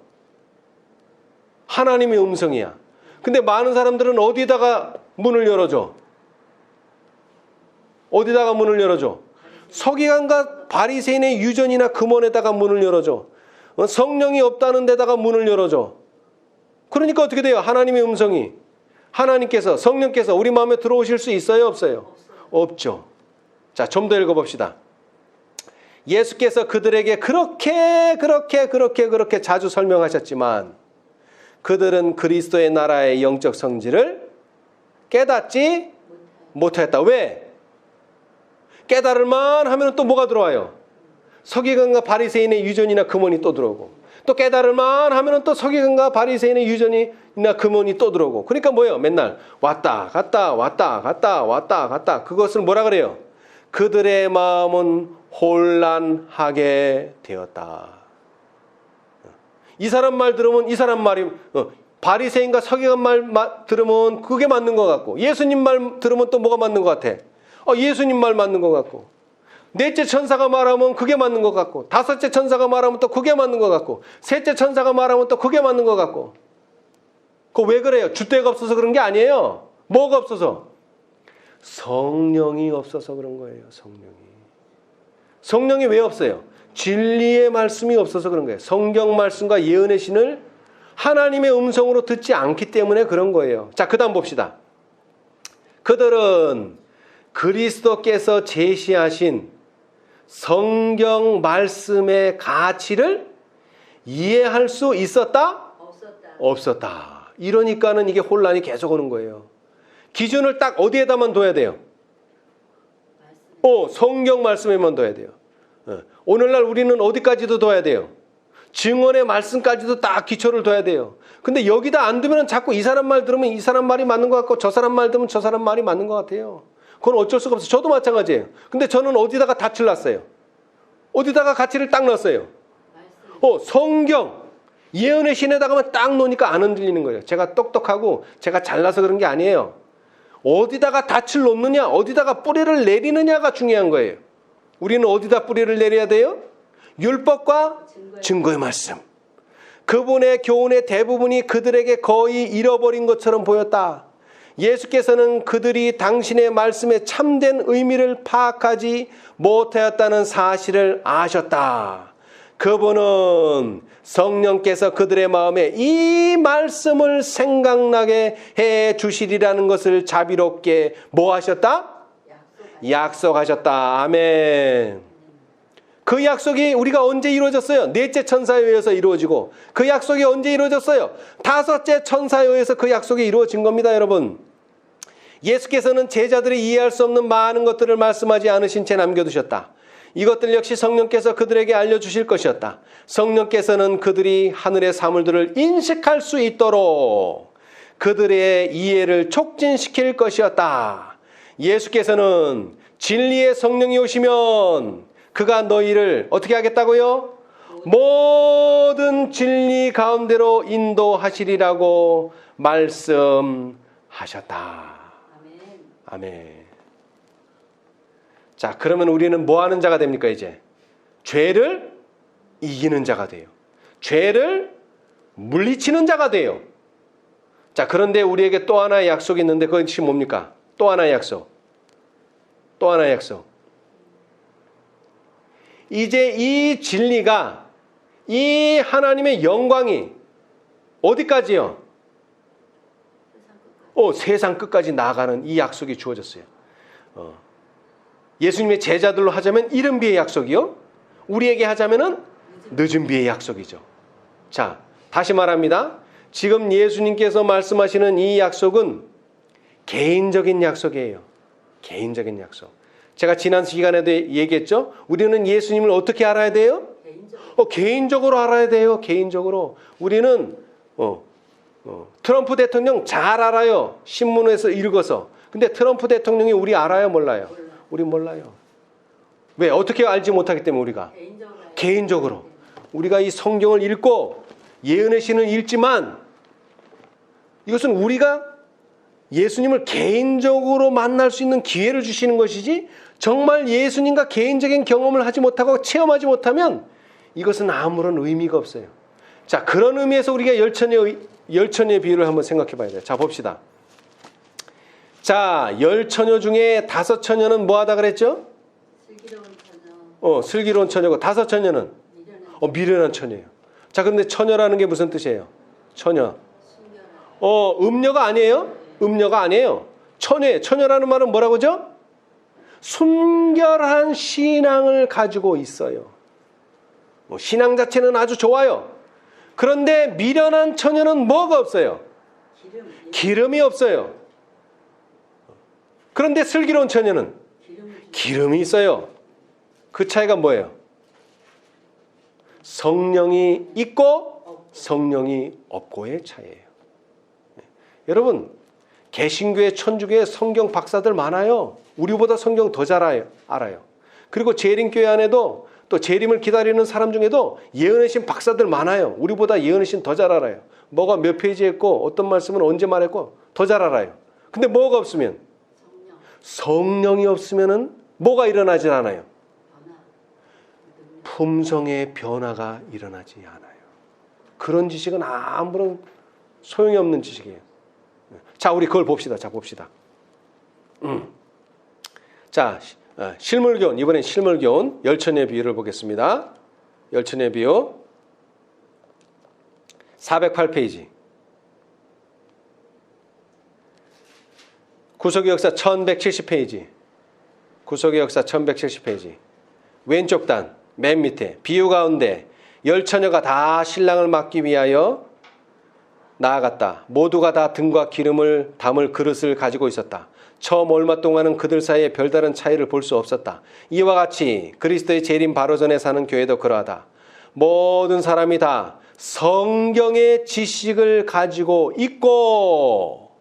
하나님의 음성이야. 근데 많은 사람들은 어디다가 문을 열어줘? 어디다가 문을 열어줘? 서기관과 바리새인의 유전이나 금원에다가 문을 열어줘. 성령이 없다는 데다가 문을 열어줘. 그러니까 어떻게 돼요? 하나님의 음성이 하나님께서 성령께서 우리 마음에 들어오실 수 있어요? 없어요? 없죠. 자, 좀 더 읽어봅시다. 예수께서 그들에게 그렇게 자주 설명하셨지만 그들은 그리스도의 나라의 영적 성질을 깨닫지 못하였다. 왜? 깨달을만 하면 또 뭐가 들어와요? 서기관과 바리새인의 유전이나 금원이 또 들어오고 또 깨달을만 하면 또 서기관과 바리새인의 유전이나 금원이 또 들어오고 그러니까 뭐예요? 맨날 왔다 갔다 그것을 뭐라 그래요? 그들의 마음은 혼란하게 되었다. 이 사람 말 들으면 이 사람 말이 바리새인과 서기관 말 들으면 그게 맞는 것 같고 예수님 말 들으면 또 뭐가 맞는 것 같아? 예수님 말 맞는 것 같고 넷째 천사가 말하면 그게 맞는 것 같고 다섯째 천사가 말하면 또 그게 맞는 것 같고 셋째 천사가 말하면 또 그게 맞는 것 같고 그거 왜 그래요? 줏대가 없어서 그런 게 아니에요. 뭐가 없어서? 성령이 없어서 그런 거예요. 성령이 왜 없어요? 진리의 말씀이 없어서 그런 거예요. 성경 말씀과 예언의 신을 하나님의 음성으로 듣지 않기 때문에 그런 거예요. 자, 그 다음 봅시다. 그들은 그리스도께서 제시하신 성경 말씀의 가치를 이해할 수 있었다? 없었다. 이러니까는 이게 혼란이 계속 오는 거예요. 기준을 딱 어디에다만 둬야 돼요? 성경 말씀에만 둬야 돼요. 오늘날 우리는 어디까지도 둬야 돼요? 증언의 말씀까지도 딱 기초를 둬야 돼요. 근데 여기다 안 두면 자꾸 이 사람 말 들으면 이 사람 말이 맞는 것 같고 저 사람 말 들으면 저 사람 말이 맞는 것 같아요. 그건 어쩔 수가 없어요. 저도 마찬가지예요. 근데 저는 어디다가 닻을 놨어요? 어디다가 가치를 딱 놨어요? 성경, 예언의 신에다가만 딱 놓으니까 안 흔들리는 거예요. 제가 똑똑하고 제가 잘나서 그런 게 아니에요. 어디다가 닻을 놓느냐, 어디다가 뿌리를 내리느냐가 중요한 거예요. 우리는 어디다 뿌리를 내려야 돼요? 율법과 증거의 말씀. 그분의 교훈의 대부분이 그들에게 거의 잃어버린 것처럼 보였다. 예수께서는 그들이 당신의 말씀의 참된 의미를 파악하지 못하였다는 사실을 아셨다. 그분은 성령께서 그들의 마음에 이 말씀을 생각나게 해 주시리라는 것을 자비롭게 뭐 하셨다? 약속하셨다. 아멘. 그 약속이 우리가 언제 이루어졌어요? 넷째 천사에 의해서 이루어지고 그 약속이 언제 이루어졌어요? 다섯째 천사에 의해서 그 약속이 이루어진 겁니다, 여러분. 예수께서는 제자들이 이해할 수 없는 많은 것들을 말씀하지 않으신 채 남겨두셨다. 이것들 역시 성령께서 그들에게 알려주실 것이었다. 성령께서는 그들이 하늘의 사물들을 인식할 수 있도록 그들의 이해를 촉진시킬 것이었다. 예수께서는 진리의 성령이 오시면 그가 너희를 어떻게 하겠다고요? 모든 진리 가운데로 인도하시리라고 말씀하셨다. 아멘. 자, 그러면 우리는 뭐 하는 자가 됩니까, 이제? 죄를 이기는 자가 돼요. 죄를 물리치는 자가 돼요. 자, 그런데 우리에게 또 하나의 약속이 있는데 그것이 뭡니까? 또 하나의 약속. 또 하나의 약속. 이제 이 진리가, 이 하나님의 영광이 어디까지요? 세상 끝까지 나아가는 이 약속이 주어졌어요. 예수님의 제자들로 하자면 이른 비의 약속이요. 우리에게 하자면은 늦은 비의 약속이죠. 자, 다시 말합니다. 지금 예수님께서 말씀하시는 이 약속은 개인적인 약속이에요. 개인적인 약속. 제가 지난 시간에도 얘기했죠. 우리는 예수님을 어떻게 알아야 돼요? 개인적으로 알아야 돼요. 개인적으로. 우리는 트럼프 대통령 잘 알아요. 신문에서 읽어서. 근데 트럼프 대통령이 우리 알아요? 몰라요? 우리 몰라요. 왜? 어떻게 알지 못하기 때문에 우리가. 개인적으로. 우리가 이 성경을 읽고 예언의 신을 읽지만 이것은 우리가 예수님을 개인적으로 만날 수 있는 기회를 주시는 것이지 정말 예수님과 개인적인 경험을 하지 못하고 체험하지 못하면 이것은 아무런 의미가 없어요. 자, 그런 의미에서 우리가 열처녀의 비유를 한번 생각해 봐야 돼요. 자, 봅시다. 자, 10처녀 중에 5처녀는 뭐 하다 그랬죠?
슬기로운 처녀.
슬기로운 처녀고 5처녀는 미련한 처녀예요. 자, 그런데 처녀라는 게 무슨 뜻이에요? 처녀. 음녀가 아니에요? 음녀가 아니에요. 처녀예요. 처녀라는 말은 뭐라고죠? 순결한 신앙을 가지고 있어요. 신앙 자체는 아주 좋아요. 그런데 미련한 처녀는 뭐가 없어요? 기름이 없어요. 그런데 슬기로운 처녀는 기름이 있어요. 그 차이가 뭐예요? 성령이 있고 성령이 없고의 차이예요. 여러분, 개신교회, 천주교회 성경 박사들 많아요. 우리보다 성경 더 잘 알아요. 그리고 재림교회 안에도 또 재림을 기다리는 사람 중에도 예언의 신 박사들 많아요. 우리보다 예언의 신 더 잘 알아요. 뭐가 몇 페이지 했고 어떤 말씀은 언제 말했고 더 잘 알아요. 근데 뭐가 없으면? 성령이 없으면은 뭐가 일어나질 않아요? 품성의 변화가 일어나지 않아요. 그런 지식은 아무런 소용이 없는 지식이에요. 자, 우리 그걸 봅시다. 자, 봅시다. 자, 실물교훈. 이번엔 실물교훈. 열처녀의 비유를 보겠습니다. 열처녀의 비유. 408페이지. 구속의 역사 1170페이지. 구속의 역사 1170페이지. 왼쪽 단, 맨 밑에. 비유 가운데 열처녀가 다 신랑을 맞기 위하여 나아갔다. 모두가 다 등과 기름을 담을 그릇을 가지고 있었다. 처음 얼마 동안은 그들 사이에 별다른 차이를 볼 수 없었다. 이와 같이 그리스도의 재림 바로 전에 사는 교회도 그러하다. 모든 사람이 다 성경의 지식을 가지고 있고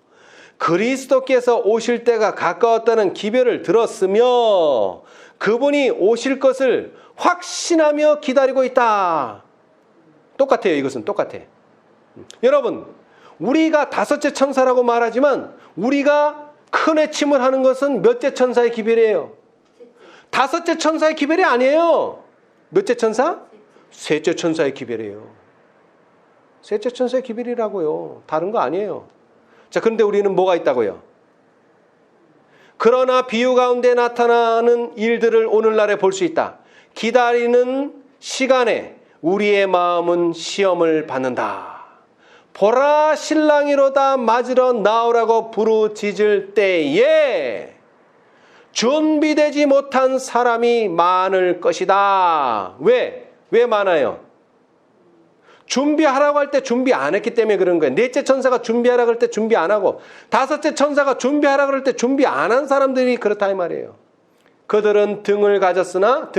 그리스도께서 오실 때가 가까웠다는 기별을 들었으며 그분이 오실 것을 확신하며 기다리고 있다. 똑같아요. 이것은 똑같아. 여러분, 우리가 다섯째 천사라고 말하지만 우리가 큰 외침을 하는 것은 몇째 천사의 기별이에요? 다섯째 천사의 기별이 아니에요. 몇째 천사? 셋째 천사의 기별이에요. 셋째 천사의 기별이라고요. 다른 거 아니에요. 자, 그런데 우리는 뭐가 있다고요? 그러나 비유 가운데 나타나는 일들을 오늘날에 볼 수 있다. 기다리는 시간에 우리의 마음은 시험을 받는다. 보라, 신랑이로다 맞으러 나오라고 부르짖을 때에 준비되지 못한 사람이 많을 것이다. 왜? 왜 많아요? 준비하라고 할 때 준비 안 했기 때문에 그런 거예요. 넷째 천사가 준비하라고 할 때 준비 안 하고 다섯째 천사가 준비하라고 할 때 준비 안 한 사람들이 그렇다 이 말이에요. 그들은 등은 가졌으나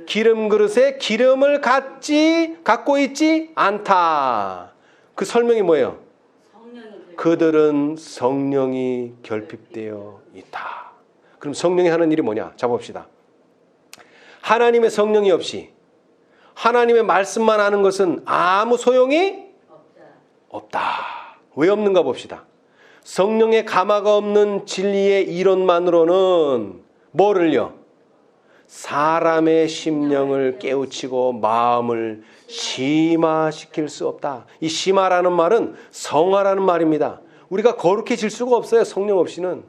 기름 그릇에 기름을 갖고 있지 않다. 그 설명이 뭐예요? 그들은 성령이 결핍되어 있다. 그럼 성령이 하는 일이 뭐냐? 자, 봅시다. 하나님의 성령이 없이 하나님의 말씀만 하는 것은 아무 소용이 없다. 왜 없는가 봅시다. 성령의 감화가 없는 진리의 이론만으로는 뭐를요? 사람의 심령을 깨우치고 마음을 심화시킬 수 없다. 이 심화라는 말은 성화라는 말입니다. 우리가 거룩해질 수가 없어요. 성령 없이는.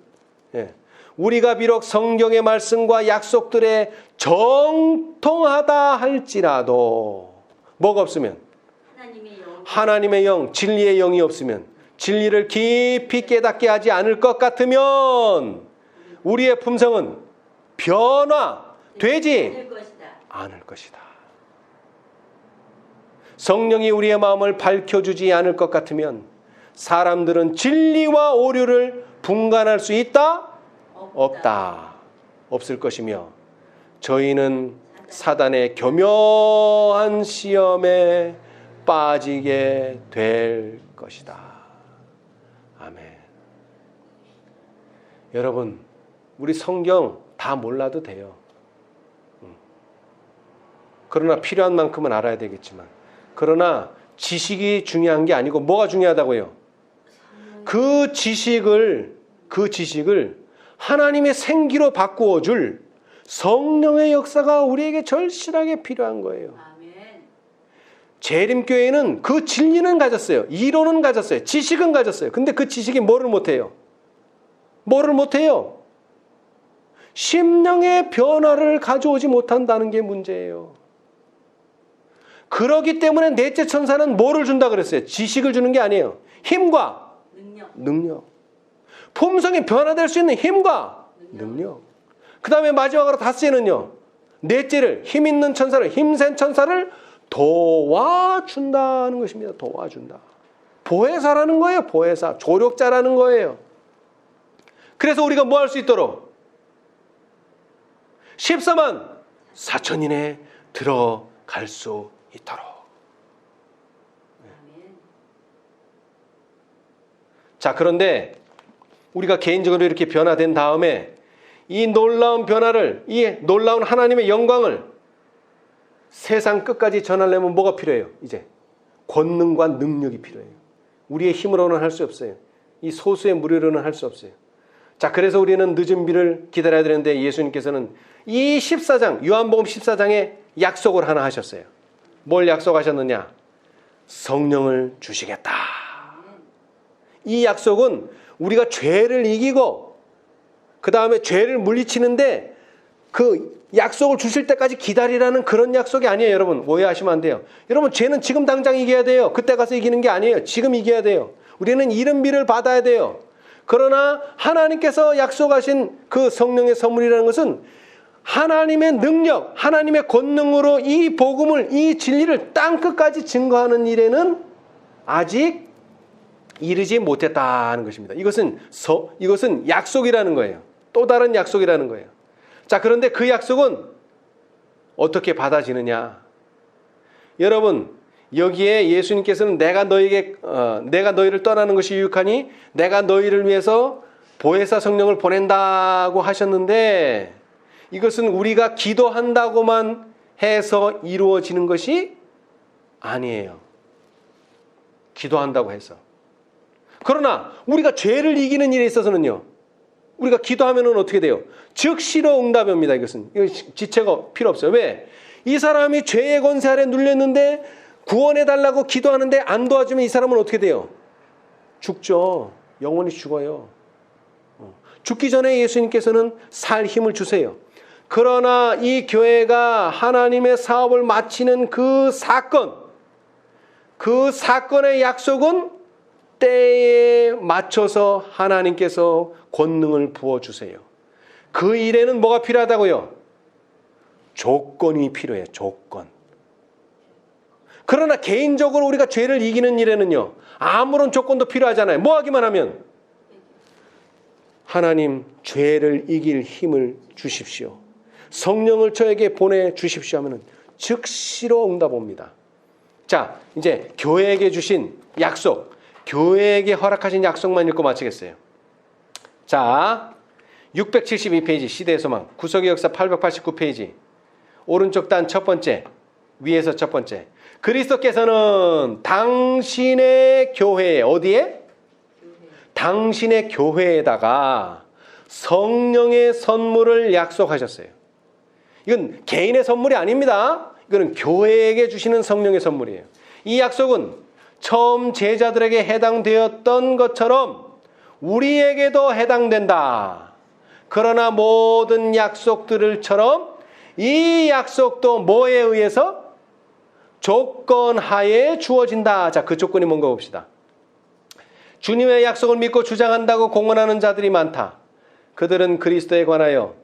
예. 우리가 비록 성경의 말씀과 약속들에 정통하다 할지라도 뭐가 없으면 하나님의 영, 진리의 영이 없으면, 진리를 깊이 깨닫게 하지 않을 것 같으면 우리의 품성은 변화되지 않을 것이다. 성령이 우리의 마음을 밝혀주지 않을 것 같으면 사람들은 진리와 오류를 분간할 수 있다? 없다. 없을 것이며 저희는 사단의 교묘한 시험에 빠지게 될 것이다. 아멘. 여러분, 우리 성경 다 몰라도 돼요. 그러나 필요한 만큼은 알아야 되겠지만, 그러나 지식이 중요한 게 아니고 뭐가 중요하다고요? 그 지식을 하나님의 생기로 바꾸어 줄 성령의 역사가 우리에게 절실하게 필요한 거예요. 재림교회는 그 진리는 가졌어요. 이론은 가졌어요. 지식은 가졌어요. 근데 그 지식이 뭐를 못해요? 뭐를 못해요? 심령의 변화를 가져오지 못한다는 게 문제예요. 그러기 때문에 넷째 천사는 뭐를 준다 그랬어요? 지식을 주는 게 아니에요. 힘과 능력. 품성이 변화될 수 있는 힘과 능력. 그 다음에 마지막으로 다섯째는요. 넷째를, 힘 있는 천사를, 힘센 천사를 도와준다는 것입니다. 도와준다. 보혜사라는 거예요. 보혜사. 조력자라는 거예요. 그래서 우리가 뭐 할 수 있도록? 14만 4천인에 들어갈 수 있도록. 자, 그런데 우리가 개인적으로 이렇게 변화된 다음에 이 놀라운 변화를, 이 놀라운 하나님의 영광을 세상 끝까지 전하려면 뭐가 필요해요? 이제 권능과 능력이 필요해요. 우리의 힘으로는 할 수 없어요. 이 소수의 무리로는 할 수 없어요. 자, 그래서 우리는 늦은 비를 기다려야 되는데 예수님께서는 이 14장, 요한복음 14장에 약속을 하나 하셨어요. 뭘 약속하셨느냐? 성령을 주시겠다. 이 약속은 우리가 죄를 이기고 그 다음에 죄를 물리치는데 그 약속을 주실 때까지 기다리라는 그런 약속이 아니에요. 여러분, 오해하시면 안 돼요. 여러분, 죄는 지금 당장 이겨야 돼요. 그때 가서 이기는 게 아니에요. 지금 이겨야 돼요. 우리는 이른 비를 받아야 돼요. 그러나 하나님께서 약속하신 그 성령의 선물이라는 것은 하나님의 능력, 하나님의 권능으로 이 복음을, 이 진리를 땅끝까지 증거하는 일에는 아직 이르지 못했다는 것입니다. 이것은 약속이라는 거예요. 또 다른 약속이라는 거예요. 자, 그런데 그 약속은 어떻게 받아지느냐? 여러분, 여기에 예수님께서는 내가 너희를 떠나는 것이 유익하니 내가 너희를 위해서 보혜사 성령을 보낸다고 하셨는데 이것은 우리가 기도한다고만 해서 이루어지는 것이 아니에요. 기도한다고 해서. 그러나 우리가 죄를 이기는 일에 있어서는요. 우리가 기도하면은 어떻게 돼요? 즉시로 응답입니다. 이것은. 지체가 필요 없어요. 왜? 이 사람이 죄의 권세 아래 눌렸는데 구원해달라고 기도하는데 안 도와주면 이 사람은 어떻게 돼요? 죽죠. 영원히 죽어요. 죽기 전에 예수님께서는 살 힘을 주세요. 그러나 이 교회가 하나님의 사업을 마치는 그 사건의 약속은 때에 맞춰서 하나님께서 권능을 부어주세요. 그 일에는 뭐가 필요하다고요? 조건이 필요해요. 조건. 그러나 개인적으로 우리가 죄를 이기는 일에는요. 아무런 조건도 필요하잖아요. 뭐 하기만 하면 하나님 죄를 이길 힘을 주십시오. 성령을 저에게 보내주십시오 하면 즉시로 응답합니다. 자, 이제 교회에게 주신 약속, 교회에게 허락하신 약속만 읽고 마치겠어요. 자, 672페이지 시대의 소망, 구속의 역사 889페이지 오른쪽 단 첫 번째, 위에서 첫 번째. 그리스도께서는 당신의 교회에, 어디에? 당신의 교회에다가 성령의 선물을 약속하셨어요. 이건 개인의 선물이 아닙니다. 이거는 교회에게 주시는 성령의 선물이에요. 이 약속은 처음 제자들에게 해당되었던 것처럼 우리에게도 해당된다. 그러나 모든 약속들을처럼 이 약속도 뭐에 의해서? 조건 하에 주어진다. 자, 그 조건이 뭔가 봅시다. 주님의 약속을 믿고 주장한다고 공언하는 자들이 많다. 그들은 그리스도에 관하여,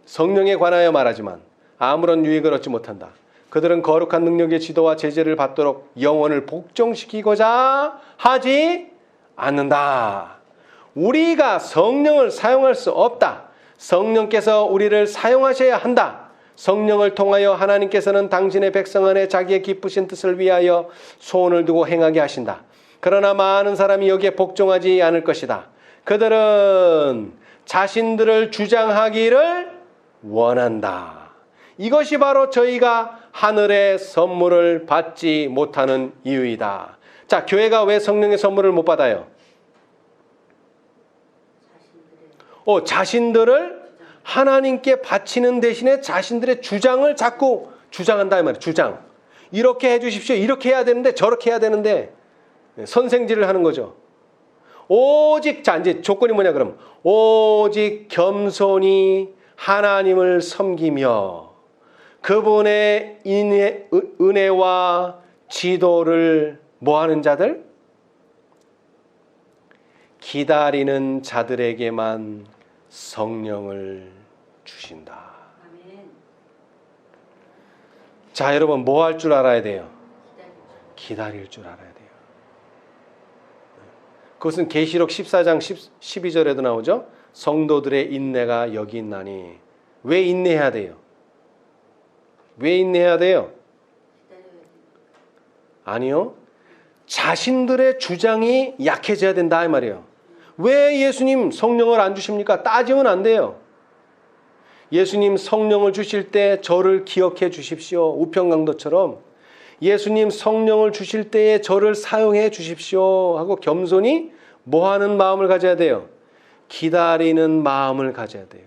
성령에 관하여 말하지만 아무런 유익을 얻지 못한다. 그들은 거룩한 능력의 지도와 제재를 받도록 영혼을 복종시키고자 하지 않는다. 우리가 성령을 사용할 수 없다. 성령께서 우리를 사용하셔야 한다. 성령을 통하여 하나님께서는 당신의 백성 안에 자기의 기쁘신 뜻을 위하여 소원을 두고 행하게 하신다. 그러나 많은 사람이 여기에 복종하지 않을 것이다. 그들은 자신들을 주장하기를 원한다. 이것이 바로 저희가 하늘의 선물을 받지 못하는 이유이다. 자, 교회가 왜 성령의 선물을 못 받아요? 자신들을 하나님께 바치는 대신에 자신들의 주장을 자꾸 주장한다 이 말이에요. 주장. 이렇게 해 주십시오. 이렇게 해야 되는데 저렇게 해야 되는데 선생질을 하는 거죠. 오직, 자, 이제 조건이 뭐냐 그럼? 오직 겸손히 하나님을 섬기며 그분의 은혜와 지도를 뭐하는 자들? 기다리는 자들에게만 성령을 주신다.
아멘.
자, 여러분 뭐 할 줄 알아야 돼요? 기다릴 줄 알아야 돼요. 그것은 계시록 14장 12절에도 나오죠. 성도들의 인내가 여기 있나니. 왜 인내해야 돼요? 왜 인내해야 돼요? 아니요. 자신들의 주장이 약해져야 된다 이 말이에요. 왜 예수님 성령을 안 주십니까? 따지면 안 돼요. 예수님 성령을 주실 때 저를 기억해 주십시오. 우편강도처럼 예수님 성령을 주실 때에 저를 사용해 주십시오 하고 겸손히 뭐하는 마음을 가져야 돼요? 기다리는 마음을 가져야 돼요.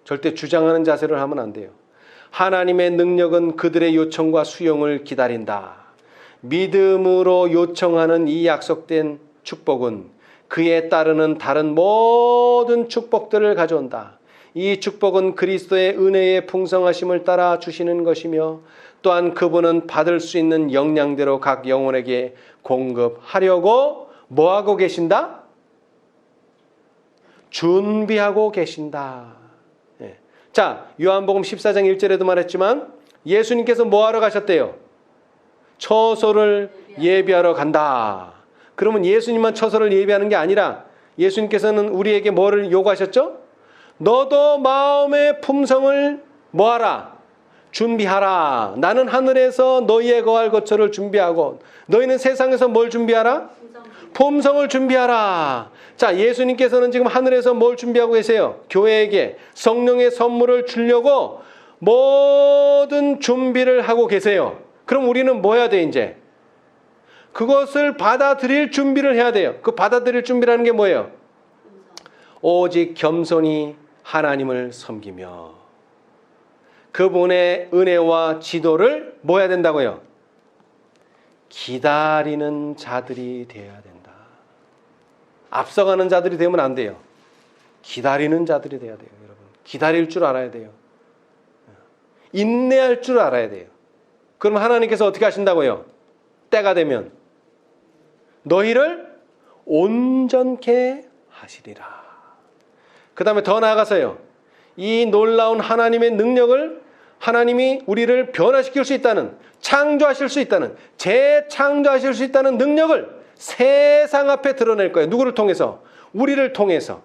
절대 주장하는 자세를 하면 안 돼요. 하나님의 능력은 그들의 요청과 수용을 기다린다. 믿음으로 요청하는 이 약속된 축복은 그에 따르는 다른 모든 축복들을 가져온다. 이 축복은 그리스도의 은혜의 풍성하심을 따라 주시는 것이며 또한 그분은 받을 수 있는 역량대로 각 영혼에게 공급하려고 뭐하고 계신다? 준비하고 계신다. 예. 자, 요한복음 14장 1절에도 말했지만 예수님께서 뭐하러 가셨대요? 처소를 예비하러 간다. 그러면 예수님만 처소를 예비하는 게 아니라 예수님께서는 우리에게 뭐를 요구하셨죠? 너도 마음의 품성을 뭐하라? 준비하라. 나는 하늘에서 너희의 거할 것처를 준비하고 너희는 세상에서 뭘 준비하라? 품성을 준비하라. 자, 예수님께서는 지금 하늘에서 뭘 준비하고 계세요? 교회에게 성령의 선물을 주려고 모든 준비를 하고 계세요. 그럼 우리는 뭐 해야 돼 이제? 그것을 받아들일 준비를 해야 돼요. 그 받아들일 준비라는 게 뭐예요? 오직 겸손히 하나님을 섬기며 그분의 은혜와 지도를 뭐 해야 된다고요? 기다리는 자들이 되어야 된다. 앞서가는 자들이 되면 안 돼요. 기다리는 자들이 되어야 돼요. 여러분, 기다릴 줄 알아야 돼요. 인내할 줄 알아야 돼요. 그럼 하나님께서 어떻게 하신다고요? 때가 되면 너희를 온전케 하시리라. 그 다음에 더 나아가서요. 이 놀라운 하나님의 능력을 하나님이 우리를 변화시킬 수 있다는, 창조하실 수 있다는, 재창조하실 수 있다는 능력을 세상 앞에 드러낼 거예요. 누구를 통해서? 우리를 통해서.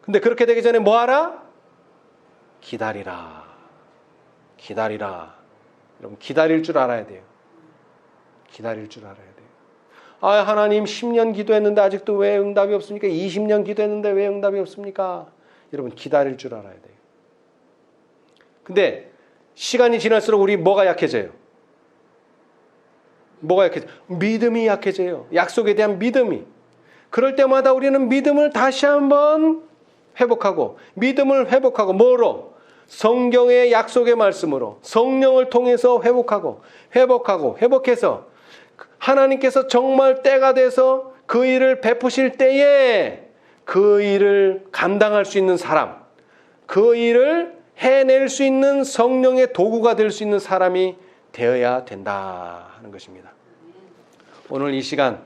근데 그렇게 되기 전에 뭐 하라? 기다리라. 기다리라. 여러분, 기다릴 줄 알아야 돼요. 기다릴 줄 알아야 돼요. 아, 하나님 10년 기도했는데 아직도 왜 응답이 없습니까? 20년 기도했는데 왜 응답이 없습니까? 여러분, 기다릴 줄 알아야 돼요. 근데 시간이 지날수록 우리 뭐가 약해져요? 뭐가 약해져요? 믿음이 약해져요. 약속에 대한 믿음이. 그럴 때마다 우리는 믿음을 다시 한번 회복하고, 믿음을 회복하고, 뭐로? 성경의 약속의 말씀으로 성령을 통해서 회복해서 하나님께서 정말 때가 돼서 그 일을 베푸실 때에 그 일을 감당할 수 있는 사람, 그 일을 해낼 수 있는 성령의 도구가 될 수 있는 사람이 되어야 된다 하는 것입니다. 오늘 이 시간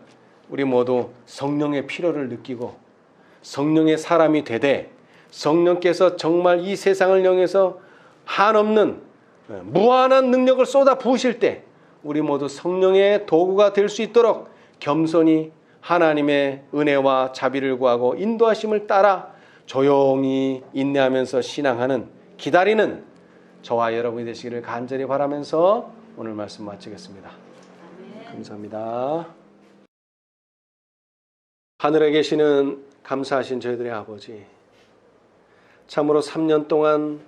우리 모두 성령의 필요를 느끼고 성령의 사람이 되되 성령께서 정말 이 세상을 향해서 한없는 무한한 능력을 쏟아 부으실 때 우리 모두 성령의 도구가 될 수 있도록 겸손히 하나님의 은혜와 자비를 구하고 인도하심을 따라 조용히 인내하면서 신앙하는, 기다리는 저와 여러분이 되시기를 간절히 바라면서 오늘 말씀 마치겠습니다. 감사합니다. 하늘에 계시는 감사하신 저희들의 아버지, 참으로 3년 동안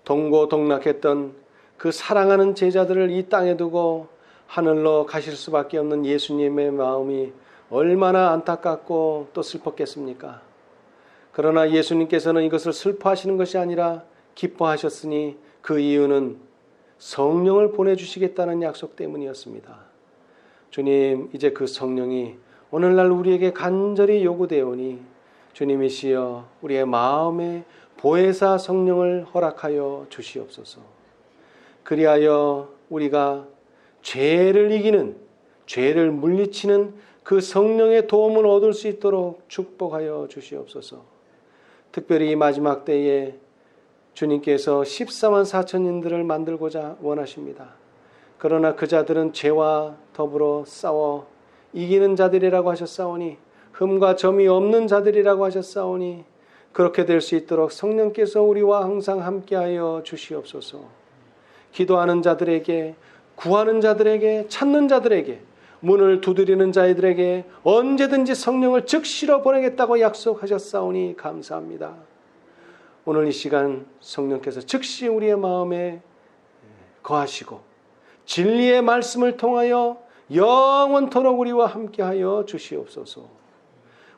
동고동락했던 그 사랑하는 제자들을 이 땅에 두고 하늘로 가실 수밖에 없는 예수님의 마음이 얼마나 안타깝고 또 슬펐겠습니까? 그러나 예수님께서는 이것을 슬퍼하시는 것이 아니라 기뻐하셨으니 그 이유는 성령을 보내주시겠다는 약속 때문이었습니다. 주님, 이제 그 성령이 오늘날 우리에게 간절히 요구되오니 주님이시여 우리의 마음에 보혜사 성령을 허락하여 주시옵소서. 그리하여 우리가 죄를 이기는, 죄를 물리치는 그 성령의 도움을 얻을 수 있도록 축복하여 주시옵소서. 특별히 이 마지막 때에 주님께서 14만 4천인들을 만들고자 원하십니다. 그러나 그 자들은 죄와 더불어 싸워 이기는 자들이라고 하셨사오니, 흠과 점이 없는 자들이라고 하셨사오니, 그렇게 될 수 있도록 성령께서 우리와 항상 함께하여 주시옵소서. 기도하는 자들에게, 구하는 자들에게, 찾는 자들에게, 문을 두드리는 자들에게 언제든지 성령을 즉시로 보내겠다고 약속하셨사오니 감사합니다. 오늘 이 시간 성령께서 즉시 우리의 마음에 거하시고 진리의 말씀을 통하여 영원토록 우리와 함께하여 주시옵소서.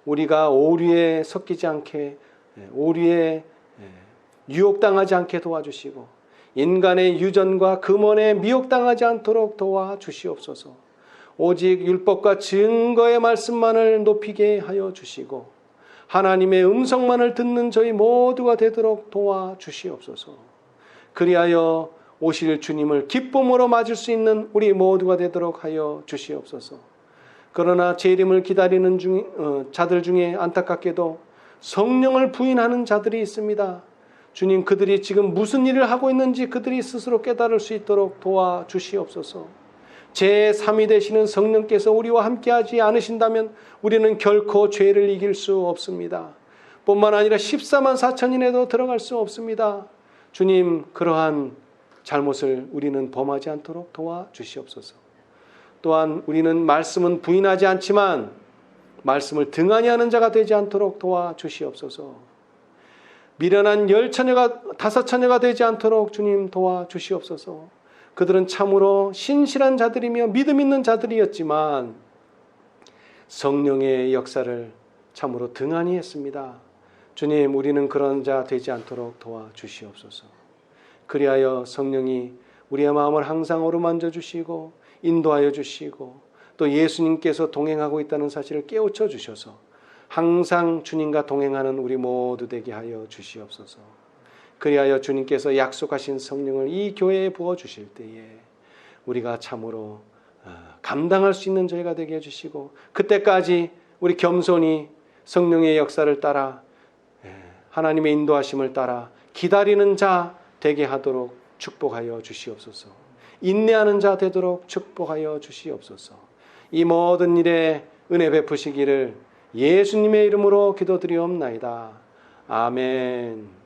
우리가 오류에 섞이지 않게, 오류에 유혹당하지 않게 도와주시고 인간의 유전과 금원에 미혹당하지 않도록 도와주시옵소서. 오직 율법과 증거의 말씀만을 높이게 하여 주시고 하나님의 음성만을 듣는 저희 모두가 되도록 도와주시옵소서. 그리하여 오실 주님을 기쁨으로 맞을 수 있는 우리 모두가 되도록 하여 주시옵소서. 그러나 재림을 기다리는 자들 중에 안타깝게도 성령을 부인하는 자들이 있습니다. 주님, 그들이 지금 무슨 일을 하고 있는지 그들이 스스로 깨달을 수 있도록 도와주시옵소서. 제3이 되시는 성령께서 우리와 함께하지 않으신다면 우리는 결코 죄를 이길 수 없습니다. 뿐만 아니라 14만 4천인에도 들어갈 수 없습니다. 주님, 그러한 잘못을 우리는 범하지 않도록 도와주시옵소서. 또한 우리는 말씀은 부인하지 않지만 말씀을 등한히 하는 자가 되지 않도록 도와주시옵소서. 미련한 10처녀가 5처녀가 되지 않도록 주님 도와주시옵소서. 그들은 참으로 신실한 자들이며 믿음 있는 자들이었지만 성령의 역사를 참으로 등한히 했습니다. 주님, 우리는 그런 자 되지 않도록 도와주시옵소서. 그리하여 성령이 우리의 마음을 항상 어루만져 주시고 인도하여 주시고 또 예수님께서 동행하고 있다는 사실을 깨우쳐 주셔서 항상 주님과 동행하는 우리 모두 되게 하여 주시옵소서. 그리하여 주님께서 약속하신 성령을 이 교회에 부어주실 때에 우리가 참으로 감당할 수 있는 저희가 되게 해주시고 그때까지 우리 겸손히 성령의 역사를 따라 하나님의 인도하심을 따라 기다리는 자 되게 하도록 축복하여 주시옵소서. 인내하는 자 되도록 축복하여 주시옵소서. 이 모든 일에 은혜 베푸시기를 예수님의 이름으로 기도드리옵나이다. 아멘.